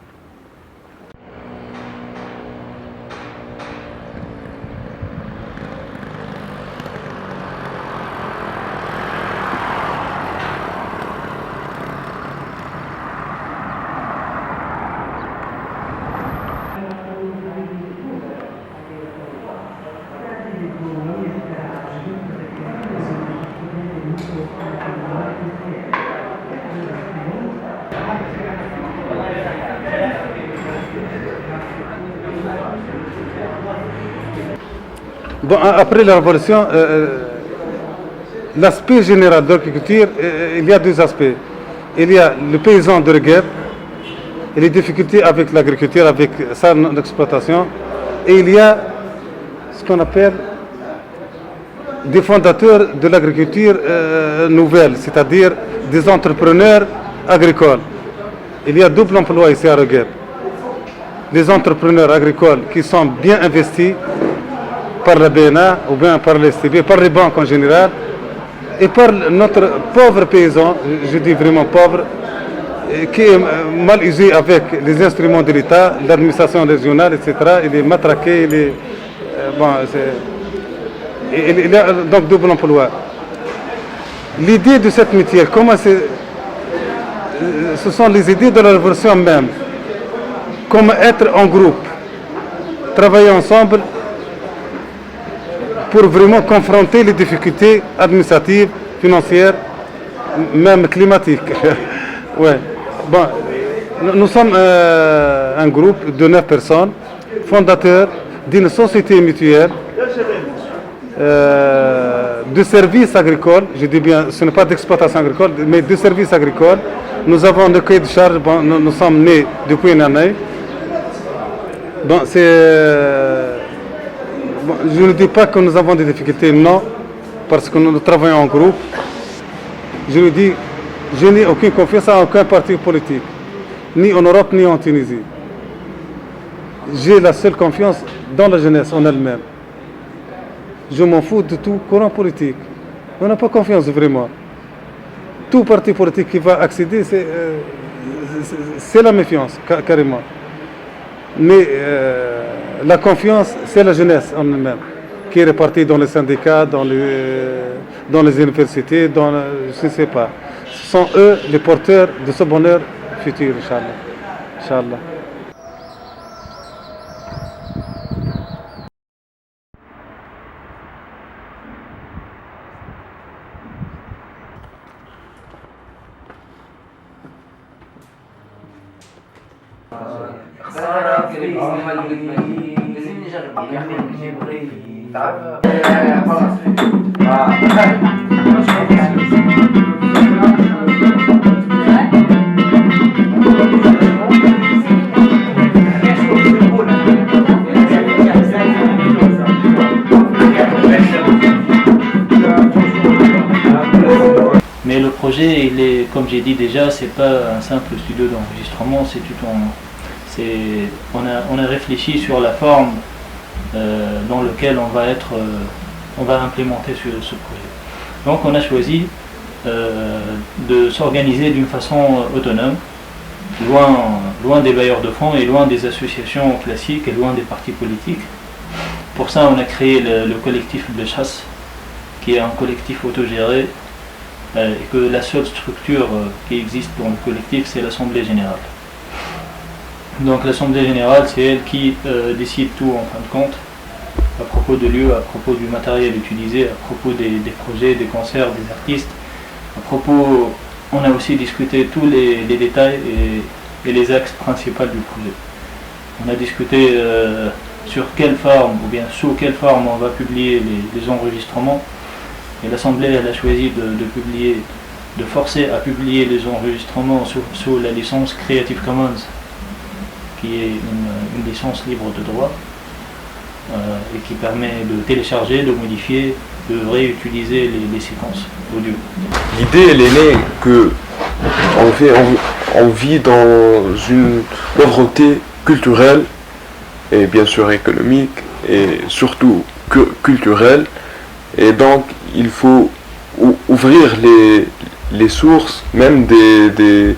P: Bon, après la révolution, l'aspect général de l'agriculture, il y a deux aspects. Il y a le paysan de Regueb et les difficultés avec l'agriculture, avec sa exploitation. Et il y a ce qu'on appelle des fondateurs de l'agriculture nouvelle, c'est-à-dire des entrepreneurs agricoles. Il y a double emploi ici à Regueb. Des entrepreneurs agricoles qui sont bien investis par la BNA ou bien par l'STB, par les banques en général, et par notre pauvre paysan, je dis vraiment pauvre, qui est mal usé avec les instruments de l'État, l'administration régionale, etc. Il est matraqué, il y a donc double emploi. L'idée de cette métier, ce sont les idées de la révolution même. Comment être en groupe, travailler ensemble pour vraiment confronter les difficultés administratives, financières, même climatiques. Ouais. Bon, nous sommes un groupe de 9 personnes, fondateurs d'une société mutuelle de services agricoles, je dis bien, ce n'est pas d'exploitation agricole, mais de services agricoles. Nous avons le cahier de charge, bon, nous sommes nés depuis une année. Bon, bon, je ne dis pas que nous avons des difficultés, non, parce que nous travaillons en groupe. Je le dis, je n'ai aucune confiance à aucun parti politique, ni en Europe, ni en Tunisie. J'ai la seule confiance dans la jeunesse en elle-même. Je m'en fous de tout courant politique. On n'a pas confiance vraiment. Tout parti politique qui va accéder, c'est la méfiance, carrément. Mais la confiance, c'est la jeunesse en elle-même, qui est répartie dans les syndicats, dans les universités, je ne sais pas. Ce sont eux les porteurs de ce bonheur futur, Inch'Allah. Inch'Allah.
Q: Mais le projet, il est, comme j'ai dit déjà, c'est pas un simple studio d'enregistrement, c'est tout on a réfléchi sur la forme dans laquelle on va implémenter ce projet. Donc on a choisi de s'organiser d'une façon autonome, loin des bailleurs de fonds et loin des associations classiques et loin des partis politiques. Pour ça, on a créé le collectif de chasse, qui est un collectif autogéré, et que la seule structure qui existe pour le collectif, c'est l'Assemblée Générale. Donc l'Assemblée Générale, c'est elle qui décide tout en fin de compte, à propos de lieux, à propos du matériel utilisé, à propos des projets, des concerts, des artistes. À propos, on a aussi discuté tous les détails et les axes principaux du projet. On a discuté sur quelle forme, ou bien sous quelle forme on va publier les enregistrements. Et l'Assemblée, elle a choisi de forcer à publier les enregistrements sous la licence Creative Commons, qui est une licence libre de droit, et qui permet de télécharger, de modifier, de réutiliser les séquences audio.
R: L'idée, elle est née que on vit dans une pauvreté culturelle, et bien sûr économique, et surtout culturelle, et donc il faut ouvrir les sources même de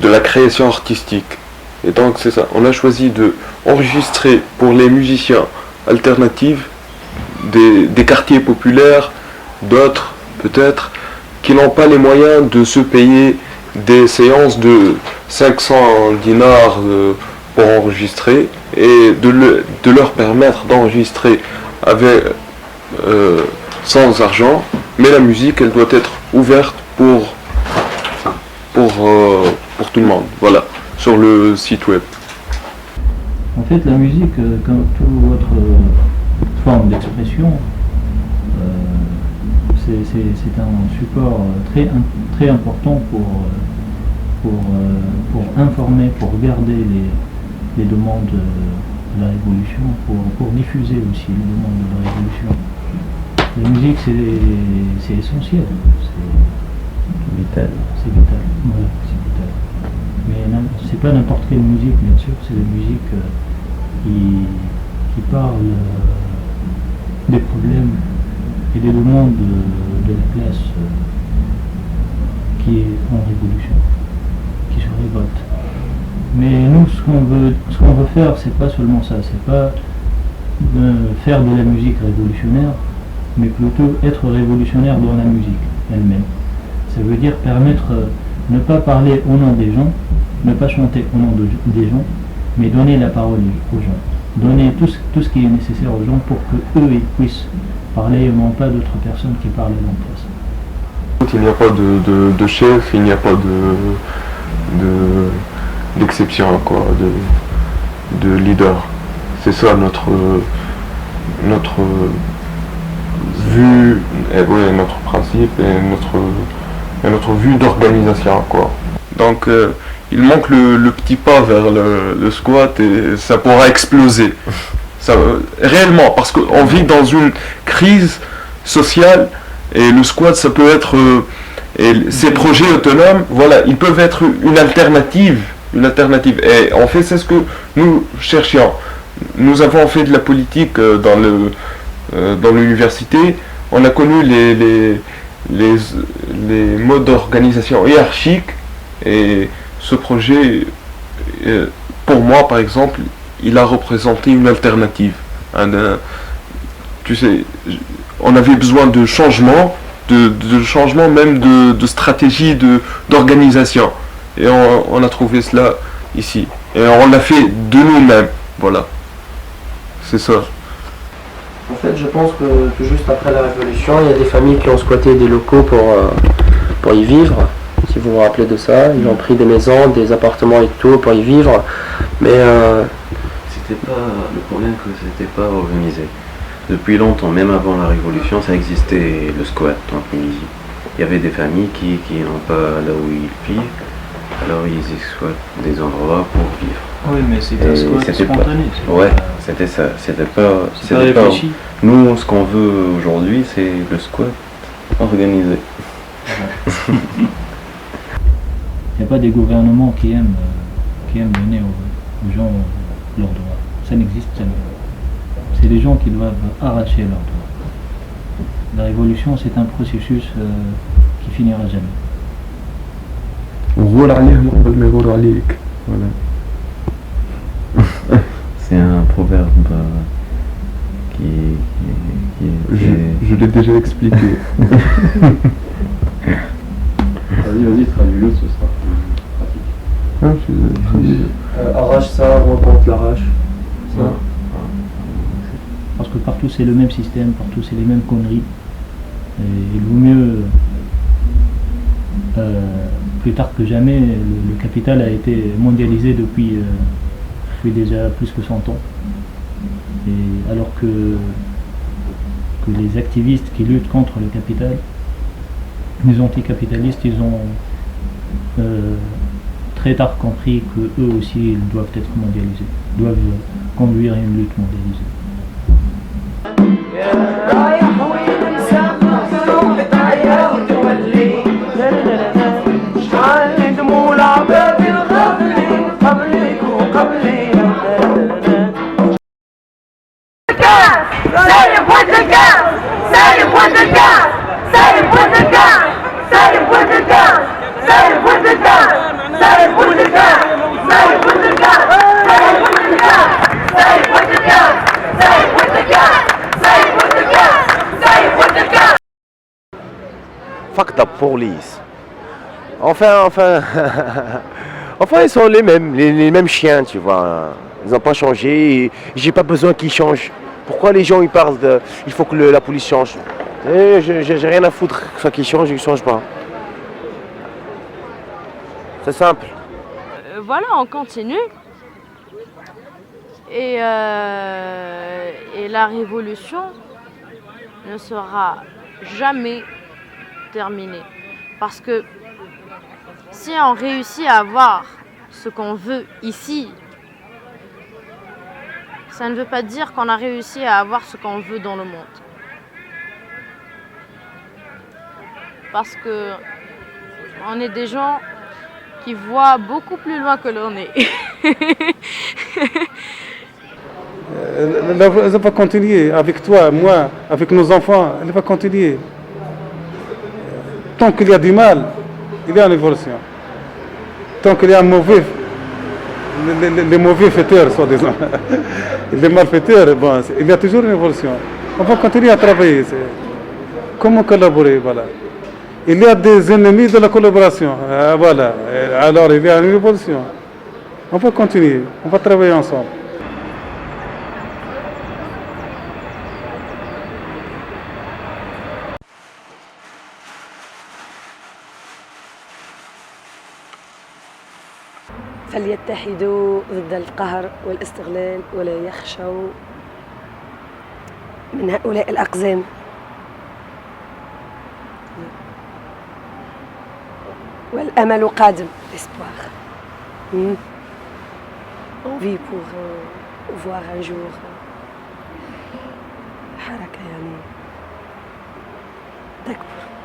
R: la création artistique. Et donc c'est ça, on a choisi de enregistrer pour les musiciens alternatifs des quartiers populaires, d'autres peut-être qui n'ont pas les moyens de se payer des séances de 500 dinars pour enregistrer, et de leur permettre d'enregistrer avec sans argent, mais la musique, elle doit être ouverte pour tout le monde, voilà, sur le site web.
Q: En fait, la musique, comme toute autre forme d'expression, c'est un support très important pour informer, pour garder les demandes de la révolution, pour diffuser aussi les demandes de la révolution. La musique, c'est essentiel, c'est vital. C'est vital, voilà, c'est vital. Mais c'est pas n'importe quelle musique, bien sûr, c'est la musique qui parle des problèmes et des demandes de la classe qui est en révolution, qui se révolte. Mais nous, ce qu'on veut faire, c'est pas seulement ça, c'est pas de faire de la musique révolutionnaire, mais plutôt être révolutionnaire dans la musique elle-même. Ça veut dire permettre, ne pas parler au nom des gens, ne pas chanter au nom des gens, mais donner la parole aux gens. Donner tout ce qui est nécessaire aux gens pour qu'eux ils puissent parler et non pas d'autres personnes qui parlent à leur place.
R: Il n'y a pas de chef, il n'y a pas d'exception, quoi, de leader. C'est ça vue, notre principe et notre vue d'organisation, quoi. Donc il manque le petit pas vers le squat et ça pourra exploser. Ça, réellement, parce qu'on vit dans une crise sociale et le squat, ça peut être... et ces projets autonomes, voilà, ils peuvent être une alternative. Et en fait, c'est ce que nous cherchions. Nous avons fait de la politique dans l'université. On a connu les modes d'organisation hiérarchiques. Et ce projet, pour moi, par exemple, il a représenté une alternative. Tu sais, on avait besoin de changement, de changement même de stratégie d'organisation. Et on a trouvé cela ici. Et on l'a fait de nous-mêmes. Voilà. C'est ça.
S: En fait, je pense que tout juste après la Révolution, il y a des familles qui ont squatté des locaux pour y vivre. Si vous vous rappelez de ça, ils ont pris des maisons, des appartements et tout pour y vivre. Mais
T: c'était pas le problème que c'était pas organisé. Depuis longtemps, même avant la Révolution, ça existait le squat en Tunisie. Il y avait des familles qui n'ont pas là où ils vivent, alors ils exploitent des endroits pour vivre.
Q: Oui, mais c'était un squat spontané.
T: Ouais, c'était ça. C'était pas
Q: réfléchi.
T: Nous, ce qu'on veut aujourd'hui, c'est le squat organisé.
Q: Il n'y a pas des gouvernements qui aiment donner aux gens leurs droits. Ça n'existe jamais. C'est les gens qui doivent arracher leurs droits. La révolution, c'est un processus qui finira jamais.
R: Voilà.
T: C'est un proverbe
R: Je l'ai déjà expliqué.
T: Vas-y, traduis-le, ce sera pratique.
S: Arrache ça, rencontre l'arrache.
Q: Parce que partout c'est le même système, partout c'est les mêmes conneries. Et il vaut mieux, plus tard que jamais, le capital a été mondialisé depuis déjà plus que 100 ans. Et alors que les activistes qui luttent contre le capital, les anticapitalistes, ils ont très tard compris que eux aussi ils doivent être mondialisés, doivent conduire une lutte mondialisée.
N: Fuck the police. Enfin, enfin, ils sont les mêmes chiens, tu vois. Ils n'ont pas changé. J'ai pas besoin qu'ils changent. Pourquoi les gens ils parlent de, il faut que la police change. J'ai rien à foutre, soit qu'ils changent ou qu'ils changent pas. C'est simple.
M: Voilà, on continue. Et la révolution ne sera jamais terminée. Parce que si on réussit à avoir ce qu'on veut ici, ça ne veut pas dire qu'on a réussi à avoir ce qu'on veut dans le monde. Parce que on est des gens qui voient beaucoup plus loin que l'on est.
P: Elle va continuer avec toi, moi, avec nos enfants, elle va continuer. Tant qu'il y a du mal, il y a une évolution. Tant qu'il y a les mauvais faiteurs, soi-disant, les malfaiteurs, bon, il y a toujours une évolution. On va continuer à travailler. Comment collaborer, voilà. Il y a des ennemis de la collaboration, voilà. Alors il y a une évolution. On va continuer, on va travailler ensemble.
J: فليتحدوا ضد القهر والاستغلال ولا يخشوا من هؤلاء الأقزام والأمل قادم. Espoir. Envie pour voir un jour حركة يعني تكبر.